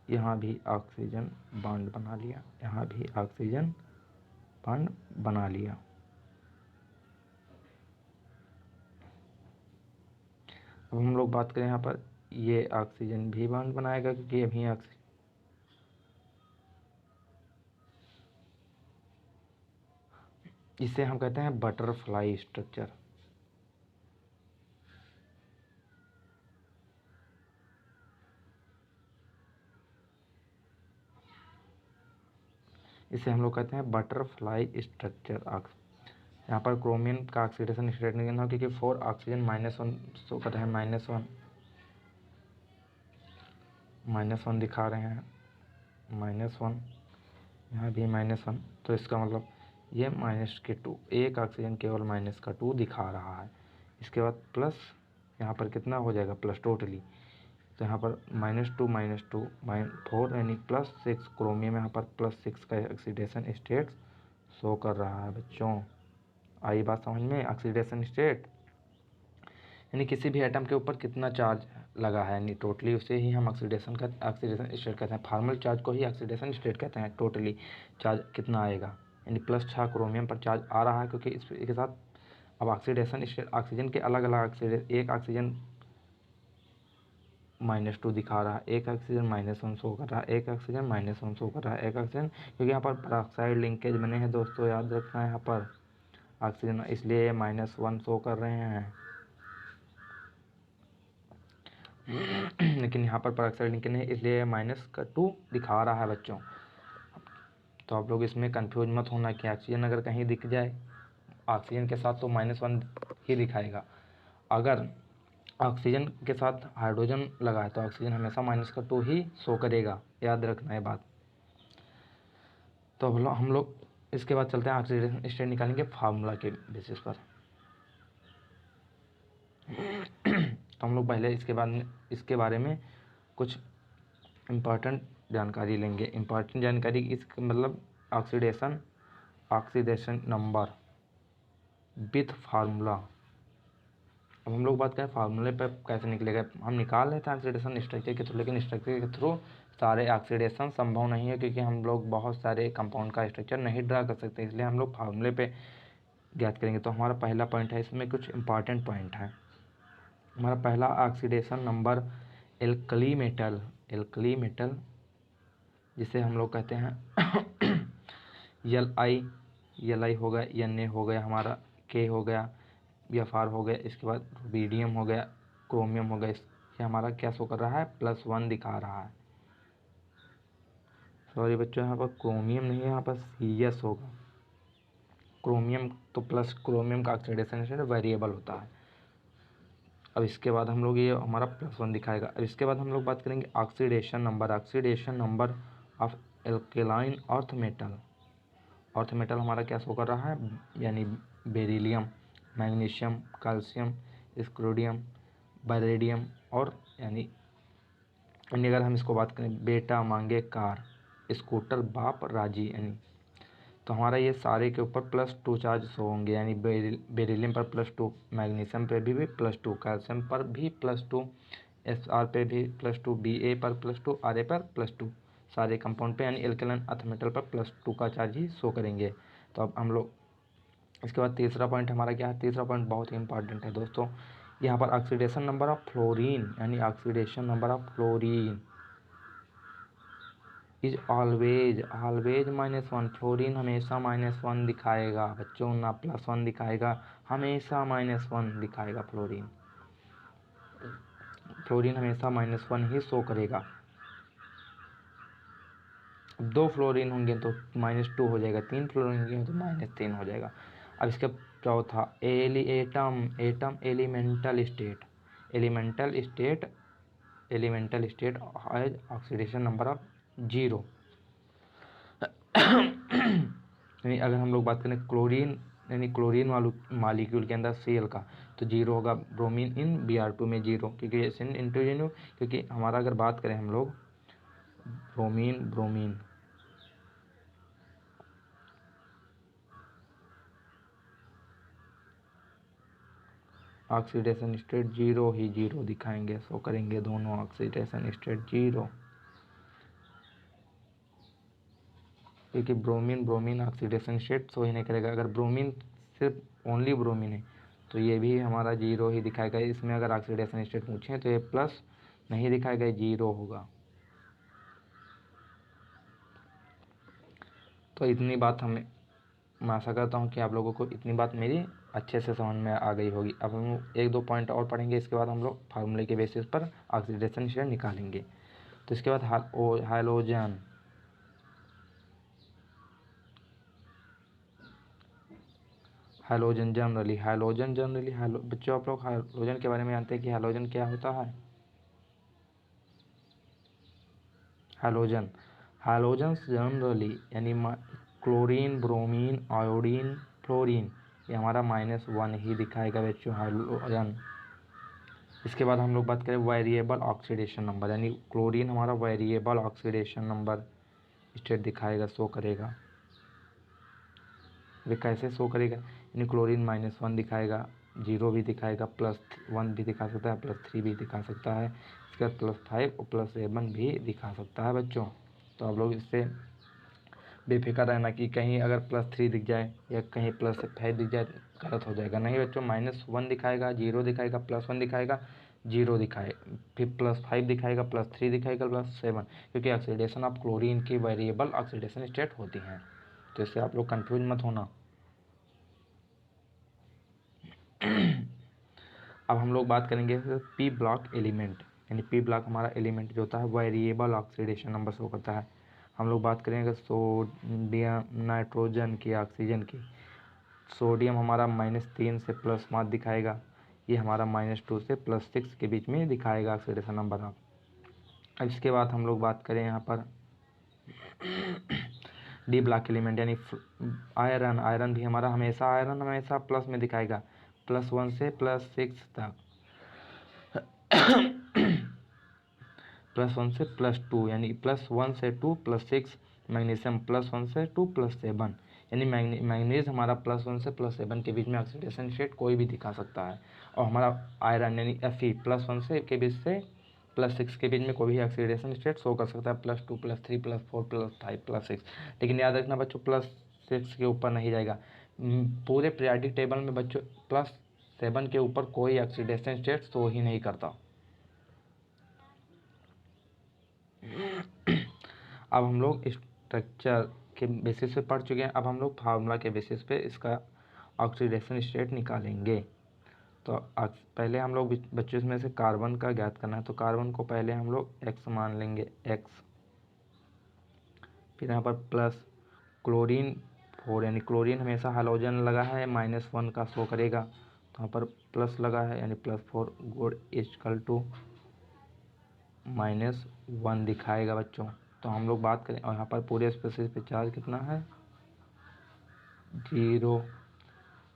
यहाँ भी ऑक्सीजन बॉन्ड बना लिया, यहाँ भी ऑक्सीजन बॉन्ड बना लिया। अब हम लोग बात करें यहाँ पर ये ऑक्सीजन भी बॉन्ड बनाएगा, क्योंकि अभी इसे हम कहते हैं बटरफ्लाई स्ट्रक्चर। इसे हम लोग कहते हैं बटरफ्लाई स्ट्रक्चर। यहाँ पर क्रोमियम का ऑक्सीडेशन स्टेट नहीं है, क्योंकि 4 ऑक्सीजन -1 शो कर रहे हैं, -1 दिखा रहे हैं, -1, यहाँ भी -1। तो इसका मतलब ये -2, एक ऑक्सीजन केवल -2 दिखा रहा है। इसके बाद प्लस यहाँ पर कितना हो जाएगा प्लस टोटली, तो यहाँ पर -2 4 यानी +6 क्रोमियम, यहाँ पर +6 का ऑक्सीडेशन स्टेट शो कर रहा है। बच्चों आई बात समझ में? ऑक्सीडेशन स्टेट यानी किसी भी एटम के ऊपर कितना चार्ज लगा है, यानी टोटली उसे ही हम ऑक्सीडेशन स्टेट कहते हैं। फार्मल चार्ज को ही ऑक्सीडेशन स्टेट कहते हैं। टोटली चार्ज कितना आएगा, यानी +6 क्रोमियम पर चार्ज आ रहा है, क्योंकि इसके साथ अब ऑक्सीडेशन स्टेट ऑक्सीजन के अलग अलग ऑक्सीडेशन, एक ऑक्सीजन -2 दिखा रहा है, एक ऑक्सीजन -1 शो कर रहा है, एक ऑक्सीजन -1 शो कर रहा है, एक ऑक्सीजन, क्योंकि यहाँ पर पेरोक्साइड लिंकेज बने हैं दोस्तों, याद रखना है यहाँ पर ऑक्सीजन, इसलिए -1 शो कर रहे हैं। लेकिन यहाँ पर पेरोक्साइड लिंकेज नहीं, इसलिए -2 दिखा रहा है बच्चों। तो आप लोग इसमें कंफ्यूज मत होना कि ऑक्सीजन अगर कहीं दिख जाए ऑक्सीजन के साथ तो -1 ही दिखाएगा। अगर ऑक्सीजन के साथ हाइड्रोजन लगा है तो ऑक्सीजन हमेशा -2 ही शो करेगा, याद रखना ये बात। तो हम लोग इसके बाद चलते हैं ऑक्सीडेशन स्टेट निकालेंगे फार्मूला के बेसिस पर। तो हम लोग पहले इसके बारे में कुछ इम्पॉर्टेंट जानकारी लेंगे। इम्पॉर्टेंट जानकारी इस मतलब ऑक्सीडेशन नंबर विथ फार्मूला। अब हम लोग बात करें फार्मूले पर कैसे निकलेगा। हम निकाल रहे थे ऑक्सीडेशन स्ट्रक्चर के थ्रू, लेकिन स्ट्रक्चर के थ्रू सारे ऑक्सीडेशन संभव नहीं है, क्योंकि हम लोग बहुत सारे कंपाउंड का स्ट्रक्चर नहीं ड्रा कर सकते, इसलिए हम लोग फार्मूले पे ज्ञात करेंगे। तो हमारा पहला पॉइंट है, इसमें कुछ इंपॉर्टेंट पॉइंट है। हमारा पहला ऑक्सीडेशन नंबर एल्कली मेटल जिसे हम लोग कहते हैं Li हो गया, Na हो गया, हमारा K हो गया, Fr हो गया, इसके बाद रुबिडियम हो गया, क्रोमियम हो गया। ये हमारा क्या शो कर रहा है, +1 दिखा रहा है। सॉरी बच्चों, यहाँ पर क्रोमियम नहीं है, यहाँ पर CS होगा। क्रोमियम तो प्लस क्रोमियम का ऑक्सीडेशन वेरिएबल होता है। अब इसके बाद हम लोग ये हमारा +1 दिखाएगा। अब इसके बाद हम लोग बात करेंगे oxidation number of alkaline earth metal हमारा क्या शो कर रहा है, यानी बेरिलियम, मैग्नीशियम, कैल्शियम, स्क्रोडियम, बैरेडियम और यानी अगर हम इसको बात करें बेटा मांगे कार, स्कूटर बाप राजी, यानी तो हमारा ये सारे के ऊपर +2 चार्ज शो होंगे, यानी बेरिलियम पर +2, मैग्नीशियम पे भी +2, कैल्शियम पर भी +2, Sr पे भी +2, Ba पर +2, Ra पर +2, सारे कंपाउंड पे यानी एल्केलाइन अर्थ मेटल पर +2 का चार्ज ही शो करेंगे। तो अब हम लोग इसके बाद तीसरा पॉइंट हमारा क्या है, तीसरा पॉइंट बहुत ही इंपॉर्टेंट है दोस्तों। यहाँ पर ऑक्सीडेशन नंबर ऑफ फ्लोरीन यानी oxidation number of fluorine is always -1। Fluorine हमेशा -1 दिखाएगा बच्चों, ना +1 दिखाएगा, हमेशा -1 दिखाएगा। फ्लोरीन हमेशा -1 ही शो करेगा। 2 फ्लोरीन होंगे तो -2 हो जाएगा, 3 फ्लोरीन होंगे तो -3 हो जाएगा। अब इसका चौथा atom elemental state has oxidation number of 0। यानी अगर हम लोग बात करें क्लोरीन यानी क्लोरीन मालिक्यूल के अंदर Cl का, तो 0 होगा। ब्रोमीन इन Br2 में 0, क्योंकि इंटरजेन्यू, क्योंकि हमारा अगर बात करें हम लोग ब्रोमीन ऑक्सीडेशन स्टेट 0 ही 0 दिखाएंगे, शो करेंगे दोनों ऑक्सीडेशन स्टेट 0, क्योंकि ब्रोमीन ऑक्सीडेशन स्टेट शो ही नहीं करेगा। अगर ब्रोमीन सिर्फ ओनली ब्रोमीन है तो ये भी हमारा 0 ही दिखाएगा। इसमें अगर ऑक्सीडेशन स्टेट पूछें तो ये प्लस नहीं दिखाएगा, 0 होगा। तो इतनी बात मैं आशा करता हूँ कि आप लोगों को इतनी बात मेरी अच्छे से समझ में आ गई होगी। अब हम 1-2 पॉइंट और पढ़ेंगे, इसके बाद हम लोग फार्मूले के बेसिस पर ऑक्सीडेशन स्टेट निकालेंगे। तो इसके बाद हाइलोजन जनरली बच्चों आप लोग हाइलोजन के बारे में जानते हैं कि हाइलोजन क्या होता है। हाइलोजन जनरली यानी क्लोरीन, ब्रोमीन, आयोडीन, फ्लोरीन, ये हमारा -1 ही दिखाएगा बच्चों हाइलोजन। इसके बाद हम लोग बात करें वेरिएबल ऑक्सीडेशन नंबर, यानी क्लोरीन हमारा वेरिएबल ऑक्सीडेशन नंबर स्टेट दिखाएगा, शो करेगा। वे कैसे शो करेगा, यानी क्लोरीन -1 दिखाएगा, 0 भी दिखाएगा, +1 भी दिखा सकता है, +3 भी दिखा सकता है, इसके बाद +5 और +7 भी दिखा सकता है बच्चों। तो आप लोग इससे बेफिक्र रहना कि कहीं अगर +3 दिख जाए या कहीं +5 दिख जाए गलत हो जाएगा। नहीं बच्चों, -1 दिखाएगा, 0 दिखाएगा, +1 दिखाएगा, 0 दिखाए, फिर +5 दिखाएगा, +3 दिखाएगा, +7, क्योंकि ऑक्सीडेशन ऑफ क्लोरीन की वेरिएबल ऑक्सीडेशन स्टेट होती हैं। तो इससे आप लोग कंफ्यूज मत होना। अब हम लोग बात करेंगे पी ब्लॉक एलिमेंट, यानी पी ब्लॉक हमारा एलिमेंट जो होता है वेरिएबल ऑक्सीडेशन नंबर शो करता है। हम लोग बात करेंगे सोडियम, नाइट्रोजन की, ऑक्सीजन की, सोडियम हमारा -3 से +5 दिखाएगा, ये हमारा -2 से +6 के बीच में दिखाएगा ऑक्सीडेशन नंबर। अब इसके बाद हम लोग बात करें यहाँ पर डी ब्लॉक एलिमेंट यानी आयरन भी हमारा हमेशा प्लस में दिखाएगा, +1 से +6 तक +1 से +2 यानी +1 से 2 +6। मैग्नीशियम +1 से 2 +7 यानी मैग्नीज हमारा +1 से +7 के बीच में ऑक्सीडेशन स्टेट कोई भी दिखा सकता है। और हमारा आयरन यानी Fe +1 से के बीच से +6 के बीच में कोई भी ऑक्सीडेशन स्टेट शो कर सकता है, +2 +3 +4 +5 +6। लेकिन याद रखना बच्चों, +6 के ऊपर नहीं जाएगा। पूरे पीरियोडिक टेबल में बच्चों +7 के ऊपर कोई ऑक्सीडेशन स्टेट शो ही नहीं करता। अब हम लोग स्ट्रक्चर के बेसिस पे पढ़ चुके हैं, अब हम लोग फार्मूला के बेसिस पे इसका ऑक्सीडेशन स्टेट निकालेंगे। तो पहले हम लोग बच्चों में से कार्बन का ज्ञात करना है, तो कार्बन को पहले हम लोग x मान लेंगे, x। फिर यहाँ पर प्लस क्लोरीन 4 यानी क्लोरीन हमेशा हाइड्रोजन लगा है -1 का शो करेगा, तो यहाँ पर प्लस लगा है यानी +4 गुड इक्वल टू -1 दिखाएगा बच्चों। तो हम लोग बात करें, और यहाँ पर पूरे स्पेसिस पे चार्ज कितना है, 0।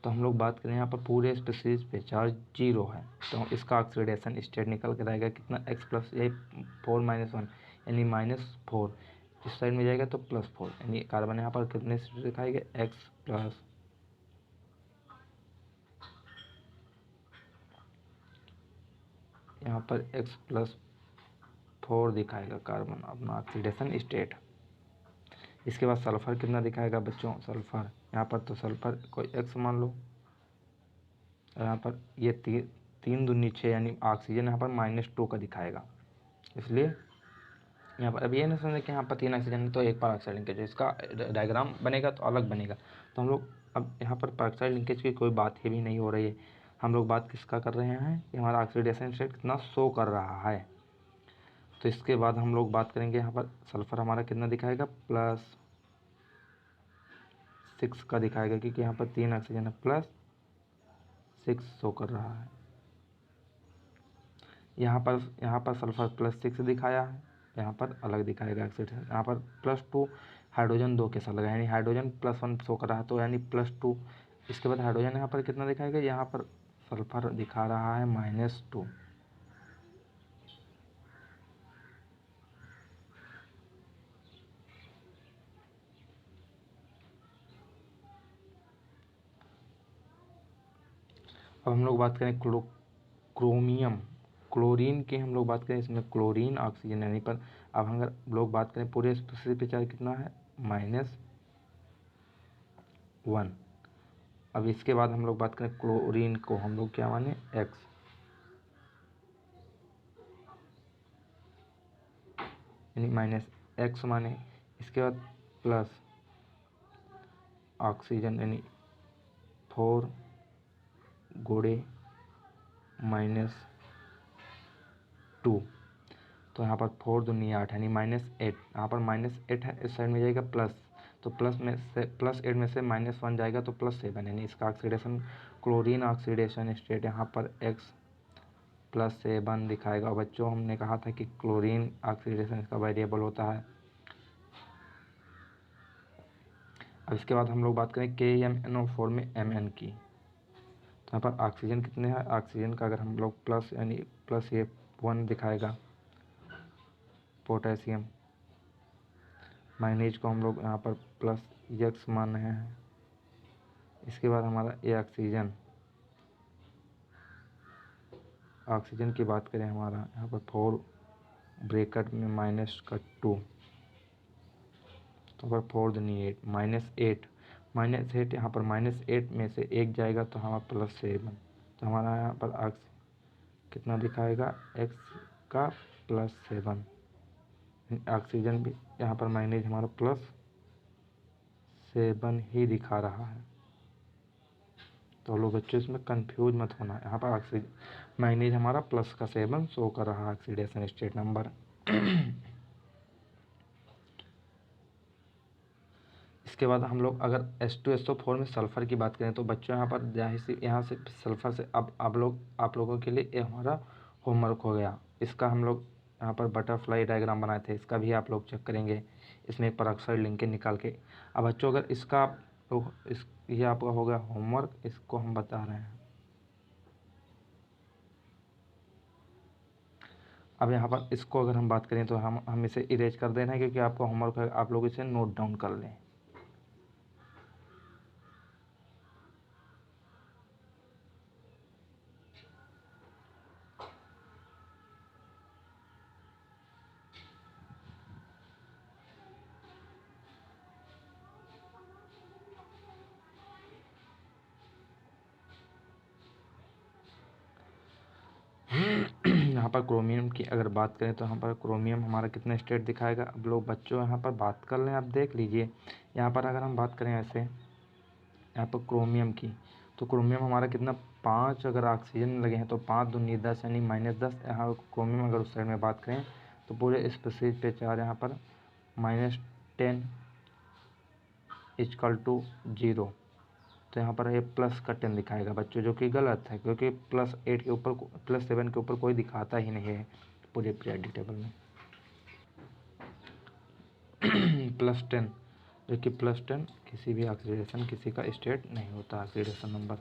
तो हम लोग बात करें यहाँ पर पूरे स्पेसिस पे चार्ज 0 है, तो इसका ऑक्सीडेशन स्टेट निकल कर आएगा कितना, x प्लस यही 4 -1 यानी -4। इस साइड में जाएगा तो +4 यानी कार्बन यहाँ पर कितने से दिखाएगा, x प्लस यहाँ पर x+4 दिखाएगा कार्बन अपना ऑक्सीडेशन स्टेट। इसके बाद सल्फर कितना दिखाएगा बच्चों, सल्फर यहाँ पर तो सल्फर कोई x मान लो, और यहाँ पर ये 3 दूनी 6 यानी ऑक्सीजन यहाँ पर -2 का दिखाएगा। इसलिए यहाँ पर अब ये नहीं समझे कि यहाँ पर 3 ऑक्सीजन है तो एक परऑक्साइड लिंकेज है, इसका डायग्राम बनेगा तो अलग बनेगा। तो हम लोग अब यहाँ पर परऑक्साइड लिंकेज की कोई बात ही भी नहीं हो रही है, हम लोग बात किसका कर रहे हैं कि हमारा ऑक्सीडेशन स्टेट कितना शो कर रहा है। तो इसके बाद हम लोग बात करेंगे यहाँ पर सल्फर हमारा कितना दिखाएगा, +6 का दिखाएगा, क्योंकि यहाँ पर 3 ऑक्सीजन है, +6 शो कर रहा है। यहाँ पर सल्फर +6 दिखाया है, यहाँ पर अलग दिखाएगा ऑक्सीडेशन। यहाँ पर +2 हाइड्रोजन 2 के साथ लगा यानी हाइड्रोजन +1 शो कर रहा है, तो यानी +2। इसके बाद हाइड्रोजन यहाँ पर कितना दिखाएगा, यहाँ पर सल्फर दिखा रहा है -2। अब हम लोग बात करें क्लोरीन की हम लोग बात करें, इसमें क्लोरीन ऑक्सीजन यानी पर। अब हम लोग बात करें पूरे स्पेसिस पे चार्ज कितना है, -1। अब इसके बाद हम लोग बात करें क्लोरीन को हम लोग क्या माने, x यानी -x माने। इसके बाद प्लस ऑक्सीजन यानी 4 गुणे -2। तो यहाँ पर 4 दूनी 8 यानी -8। यहाँ पर -8 है, इस साइड में जाएगा प्लस, तो +8 में से -1 जाएगा तो +7 यानी इसका ऑक्सीडेशन क्लोरीन ऑक्सीडेशन स्टेट यहाँ पर x+7 दिखाएगा। बच्चों हमने कहा था कि क्लोरीन ऑक्सीडेशन इसका वेरिएबल होता है। अब इसके बाद हम लोग बात करें KMnO4 में Mn की, तो यहाँ पर ऑक्सीजन कितने हैं, ऑक्सीजन का अगर हम लोग प्लस यानी +1 दिखाएगा। पोटेशियम मैग्नीज को हम लोग यहाँ पर +x मान रहे हैं। इसके बाद हमारा ये ऑक्सीजन की बात करें, हमारा यहाँ पर 4 ब्रैकेट में -2, तो पर 4 दूनी 8 -8 यहाँ पर -8 में से 1 जाएगा तो हमारा +7। तो हमारा यहाँ पर कितना दिखाएगा, x का +7। ऑक्सीजन भी यहाँ पर मैग्नीज हमारा +7 ही दिखा रहा है। तो लोग बच्चों इसमें कंफ्यूज मत होना, यहाँ पर ऑक्सीजन मैग्नीज हमारा +7 शो कर रहा है ऑक्सीडेशन स्टेट नंबर। इसके बाद हम लोग अगर H2SO4 में सल्फ़र की बात करें तो बच्चों यहाँ पर जाहिर सी यहाँ से सल्फ़र से अब आप लोगों के लिए ये हमारा होमवर्क हो गया। इसका हम लोग यहाँ पर बटरफ्लाई डायग्राम बनाए थे, इसका भी आप लोग चेक करेंगे, इसमें एक पेरोक्साइड लिंकेज निकाल के। अब बच्चों अगर इसका आप लोग ये आपका हो गया होमवर्क, इसको हम बता रहे हैं। अब यहाँ पर इसको अगर हम बात करें तो हम इसे इरेज कर देना है, क्योंकि आपका होमवर्क है, आप लोग इसे नोट डाउन कर लें। यहाँ पर क्रोमियम की अगर बात करें तो यहाँ पर क्रोमियम हमारा कितने स्टेट दिखाएगा। अब लोग बच्चों यहाँ पर बात कर लें, आप देख लीजिए। यहाँ पर अगर हम बात करें ऐसे यहाँ पर क्रोमियम की, तो क्रोमियम हमारा कितना 5, अगर ऑक्सीजन लगे हैं तो 5 दूनी 10 यानी -10। यहाँ क्रोमियम अगर उस साइड में बात करें तो पूरे स्पेसीज पे 4, यहाँ पर -10 = 0। तो यहाँ पर ये प्लस का 10 दिखाएगा बच्चों, जो कि गलत है, क्योंकि +8 के ऊपर +7 के ऊपर कोई दिखाता ही नहीं है पूरे पीरियोडिक टेबल में। +10, जो कि +10 किसी भी ऑक्सीडेशन किसी का स्टेट नहीं होता, ऑक्सीडेशन नंबर,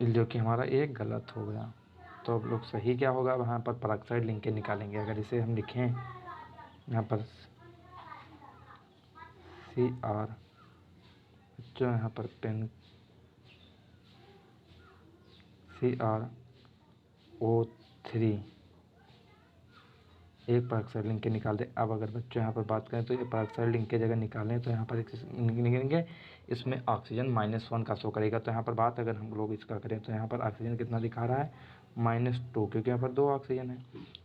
जो कि हमारा एक गलत हो गया। तो अब लोग सही क्या होगा, वहाँ पर पेरोक्साइड लिंकेज निकालेंगे। अगर इसे हम लिखें यहाँ पर CR, बच्चों यहाँ पर पेन CrO3 एक पेरोक्साइड लिंकेज निकाल दें। अब अगर बच्चों यहाँ पर बात करें तो ये पेरोक्साइड लिंकेज अगर निकालें तो यहाँ पर निकलेंगे, इसमें ऑक्सीजन -1 का शो करेगा। तो यहाँ पर बात अगर हम लोग इसका करें तो यहाँ पर ऑक्सीजन कितना दिखा रहा है, -2, क्योंकि यहाँ पर 2 ऑक्सीजन है।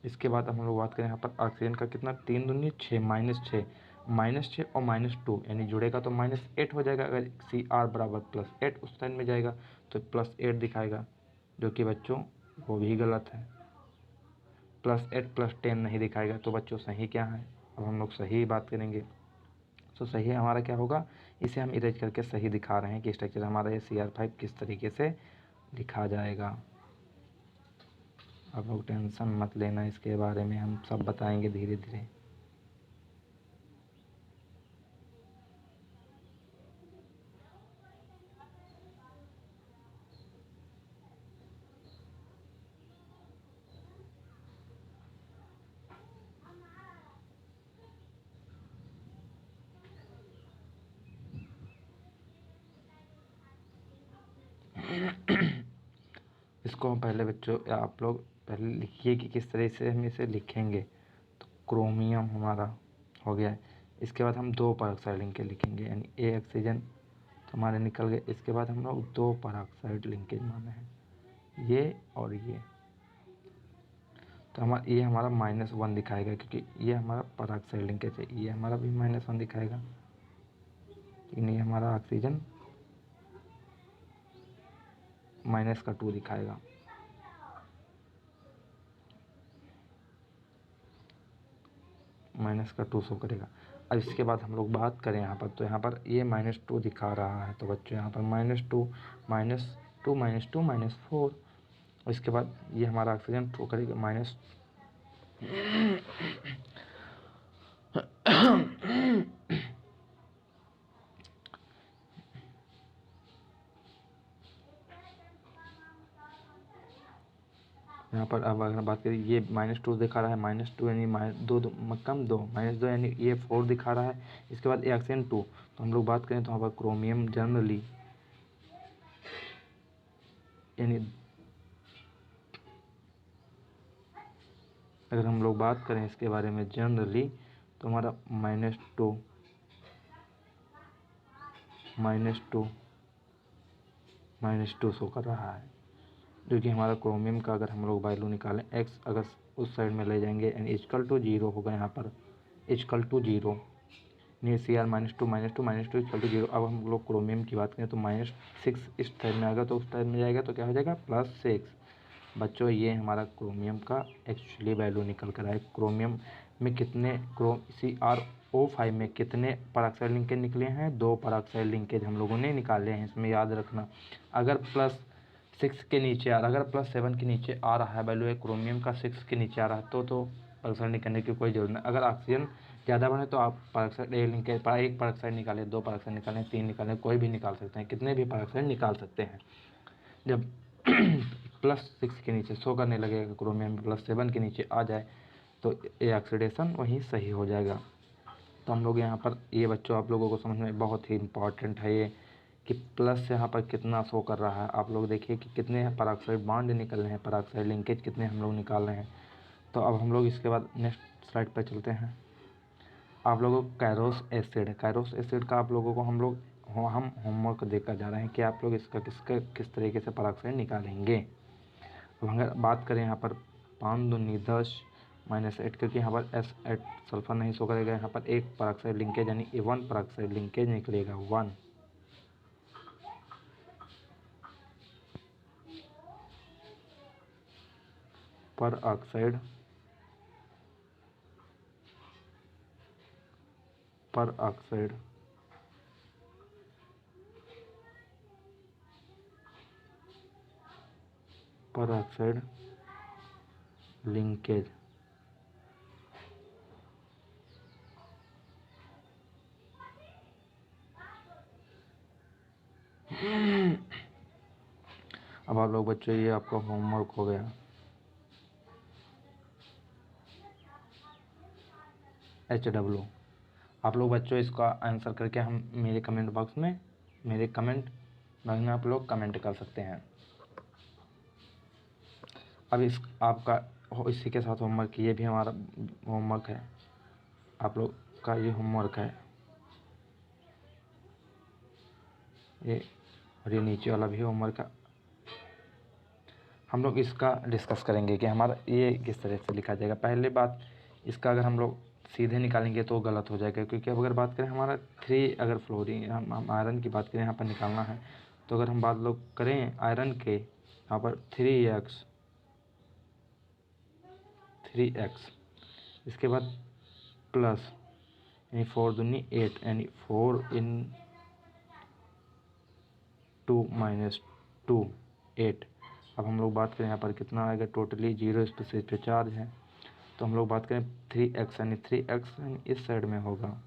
इसके बाद हम लोग बात करें यहाँ पर ऑक्सीजन का कितना, 3 दूनी 6, -6 और -2 यानी जुड़ेगा तो -8 हो जाएगा। अगर CR = +8 उस साइड में जाएगा तो +8 दिखाएगा, जो कि बच्चों वो भी गलत है। +8 +10 नहीं दिखाएगा। तो बच्चों सही क्या है, अब हम लोग सही बात करेंगे। तो सही हमारा क्या होगा, इसे हम इरेज करके सही दिखा रहे हैं कि स्ट्रक्चर हमारा ये CR5 किस तरीके से लिखा जाएगा। आप लोग टेंशन मत लेना, इसके बारे में हम सब बताएंगे धीरे धीरे। इसको हम पहले बच्चों आप लोग पहले लिखिए कि किस तरह से हम इसे लिखेंगे। तो क्रोमियम हमारा हो गया है। इसके बाद हम 2 पेरोक्साइड लिंकेज लिखेंगे, यानी A ऑक्सीजन तो हमारे निकल गए। इसके बाद हम लोग 2 पेरोक्साइड लिंकेज माने हैं, ये और ये। तो ये हमारा -1 दिखाएगा, क्योंकि ये हमारा पेरोक्साइड लिंकेज है। ये हमारा भी -1 दिखाएगा, लेकिन ये हमारा ऑक्सीजन -2 दिखाएगा। -2 शो करेगा। अब इसके बाद हम लोग बात करें यहाँ पर, तो यहाँ पर ये -2 दिखा रहा है। तो बच्चों यहाँ पर -2 -2 -2 -4। और इसके बाद ये हमारा ऑक्सीजन शो करेगा माइनस यहाँ पर। अब अगर बात करें, ये -2 दिखा रहा है, -2 यानी -2 कम 2 -2 यानी ये 4 दिखा रहा है। इसके बाद ये ऑक्सीजन 2। तो हम लोग बात करें तो यहाँ पर क्रोमियम जनरली यानी अगर हम लोग बात करें इसके बारे में जनरली, तो हमारा -2 -2 शो कर रहा है, जो कि हमारा क्रोमियम का अगर हम लोग वैल्यू निकालें x अगर उस साइड में ले जाएंगे यानी =0 होगा। यहाँ पर =0 नहीं, CR -2 -2 -2 0। अब हम लोग क्रोमियम की बात करें तो -6 इस साइड में आएगा, तो उस साइड में जाएगा तो क्या हो जाएगा +6। बच्चों ये हमारा क्रोमियम का एक्चुअली वैल्यू निकल कर आए। क्रोमियम में कितने CrO5 में कितने परऑक्साइड लिंकेज निकले हैं? 2 परऑक्साइड लिंकेज हम लोगों ने निकाले हैं, इसमें याद रखना। अगर +6 के नीचे आ रहा, अगर +7 के नीचे आ रहा है वैल्यू है क्रोमियम का, 6 के नीचे आ रहा है तो परऑक्साइड निकालने की कोई जरूरत नहीं। अगर ऑक्सीजन ज़्यादा बने तो आप परऑक्साइड लिंकेज एक परऑक्साइड निकालें, 2 परऑक्साइड निकालें, 3 निकालें, कोई भी निकाल सकते हैं, कितने भी परऑक्साइड निकाल सकते हैं। जब +6 के नीचे शो करने लगेगा क्रोमियम, +7 के नीचे आ जाए तो ये ऑक्सीडेशन वहीं सही हो जाएगा। तो हम लोग यहाँ पर ये बच्चों आप लोगों को समझ में बहुत ही इम्पॉर्टेंट है ये कि प्लस यहाँ पर कितना शो कर रहा है। आप लोग देखिए कि कितने परऑक्साइड बॉन्ड निकल रहे हैं, परऑक्साइड लिंकेज कितने हम लोग निकाल रहे हैं। तो अब हम लोग इसके बाद नेक्स्ट स्लाइड पर चलते हैं। आप लोगों को कैरोस एसिड का आप लोगों को हम होमवर्क देकर जा रहे हैं कि आप लोग इसका किस तरीके से परऑक्साइड निकालेंगे। अब अगर बात करें यहाँ पर 5 दूनी 10 -8, क्योंकि यहाँ पर S8 सल्फर नहीं शो करेगा, यहाँ पर एक परऑक्साइड लिंकेज यानी 1 परऑक्साइड लिंकेज निकलेगा, 1 परऑक्साइड लिंकेज। अब आप लोग बच्चों ये आपका होमवर्क हो गया। HW आप लोग बच्चों इसका आंसर करके हम मेरे कमेंट बॉक्स में आप लोग कमेंट कर सकते हैं। अब इसी के साथ होमवर्क, ये भी हमारा होमवर्क है, आप लोग का ये होमवर्क है ये, और ये नीचे वाला भी होमवर्क है। हम लोग इसका डिस्कस करेंगे कि हमारा ये किस तरह से लिखा जाएगा। पहले बात, इसका अगर हम लोग सीधे निकालेंगे तो गलत हो जाएगा, क्योंकि अब अगर बात करें हमारा 3, अगर फ्लोरीन हम आयरन की बात करें यहाँ पर निकालना है, तो अगर हम बात लोग करें आयरन के, यहाँ पर 3x, इसके बाद प्लस यानी 4 दूनी 8 यानी 4 × 2 - 2 8। अब हम लोग बात करें यहाँ पर कितना आएगा, टोटली 0 इस पे चार्ज है, तो हम लोग बात करें 3x यानी 3x इस साइड में होगा।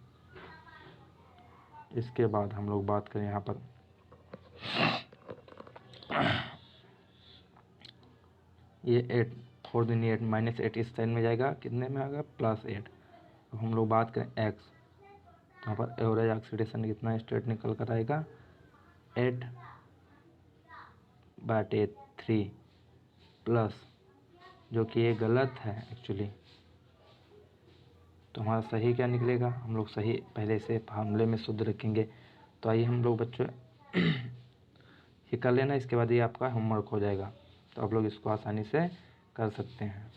इसके बाद हम लोग बात करें यहाँ पर ये 8 4 दूनी 8 -8 इस साइड में जाएगा, कितने में आएगा +8। अब हम लोग बात करें x, तो यहाँ पर एवरेज ऑक्सीडेशन कितना स्टेट निकल कर आएगा 8/3 प्लस, जो कि ये गलत है एक्चुअली, तो हमारा सही क्या निकलेगा, हम लोग सही पहले से फार्मूले में शुद्ध रखेंगे। तो आइए हम लोग बच्चों ये कर लेना, इसके बाद ये आपका होमवर्क हो जाएगा, तो आप लोग इसको आसानी से कर सकते हैं।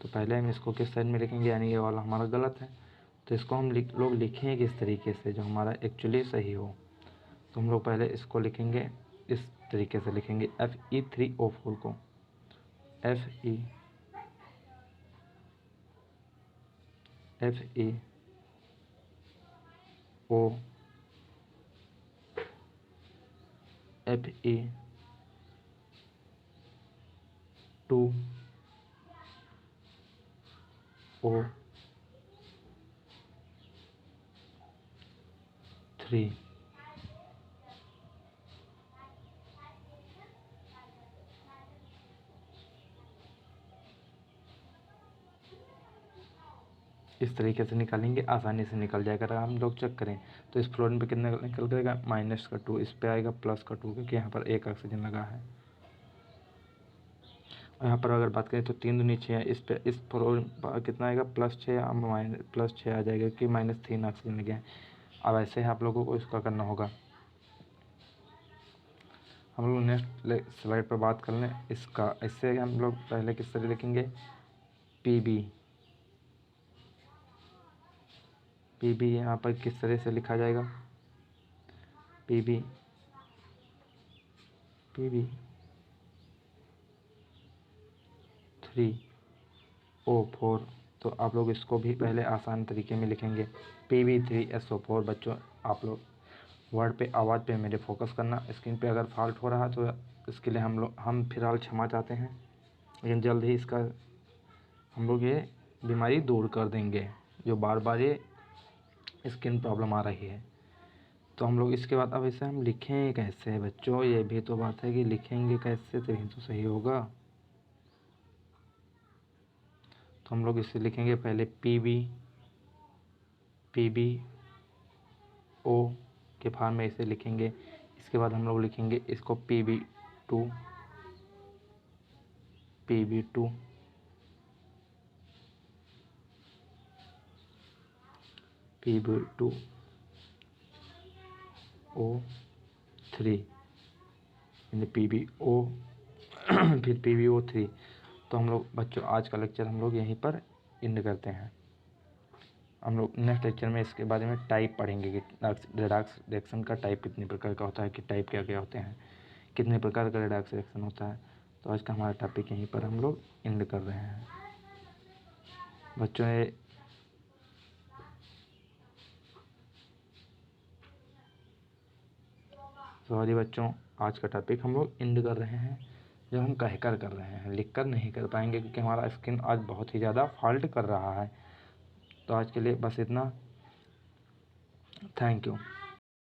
तो पहले हम इसको किस साइड में लिखेंगे, यानी ये वाला हमारा गलत है, तो इसको हम लोग लिखेंगे किस तरीके से जो हमारा एक्चुअली सही हो। तो हम लोग पहले इसको लिखेंगे, इस तरीके से लिखेंगे Fe3O4 को Fe2O3 इस तरीके से निकालेंगे, आसानी से निकल जाएगा। अगर हम लोग चेक करें तो इस फ्लोरीन पे कितना निकल जाएगा -2, इस पे आएगा +2, क्योंकि यहाँ पर एक ऑक्सीजन लगा है। और यहाँ पर अगर बात करें तो 3 दूनी 6 है, इस पे इस फ्लोरीन पर कितना आएगा +6 या +6 आ जाएगा, कि -3 ऑक्सीजन लगे हैं। अब ऐसे ही आप लोगों को इसका करना होगा। हम लोग नेक्स्ट स्लाइड पर बात कर लें इसका, इससे हम लोग पहले किस तरह लिखेंगे पीबी यहाँ पर किस तरह से लिखा जाएगा, पीबी 3 PbO4। तो आप लोग इसको भी पहले आसान तरीके में लिखेंगे Pb3SO4। बच्चों आप लोग वर्ड पे, आवाज़ पे मेरे फोकस करना। स्क्रीन पे अगर फॉल्ट हो रहा तो इसके लिए हम फिलहाल क्षमा चाहते हैं, लेकिन जल्द ही इसका हम लोग ये बीमारी दूर कर देंगे जो बार बार ये स्किन प्रॉब्लम आ रही है। तो हम लोग इसके बाद अब इसे हम लिखें कैसे बच्चों, ये भी तो बात है कि लिखेंगे कैसे तभी तो सही होगा। तो हम लोग इसे लिखेंगे पहले PbO के फॉर्म में इसे लिखेंगे। इसके बाद हम लोग लिखेंगे इसको PbO2 PbO3 यानी PbO फिर PbO3। तो हम लोग बच्चों आज का लेक्चर हम लोग यहीं पर एंड करते हैं। हम लोग नेक्स्ट लेक्चर में इसके बारे में टाइप पढ़ेंगे कि रेडॉक्स रिएक्शन का टाइप कितने प्रकार का होता है, कि टाइप क्या क्या होते हैं, कितने प्रकार का रेडॉक्स रिएक्शन होता है। तो आज का हमारा टॉपिक यहीं पर हम लोग एंड कर रहे हैं बच्चों। ये सॉरी बच्चों, आज का टॉपिक हम लोग एंड कर रहे हैं, जो हम कहकर कर रहे हैं, लिख कर नहीं कर पाएंगे क्योंकि हमारा स्क्रीन आज बहुत ही ज़्यादा फॉल्ट कर रहा है। तो आज के लिए बस इतना। Thank you.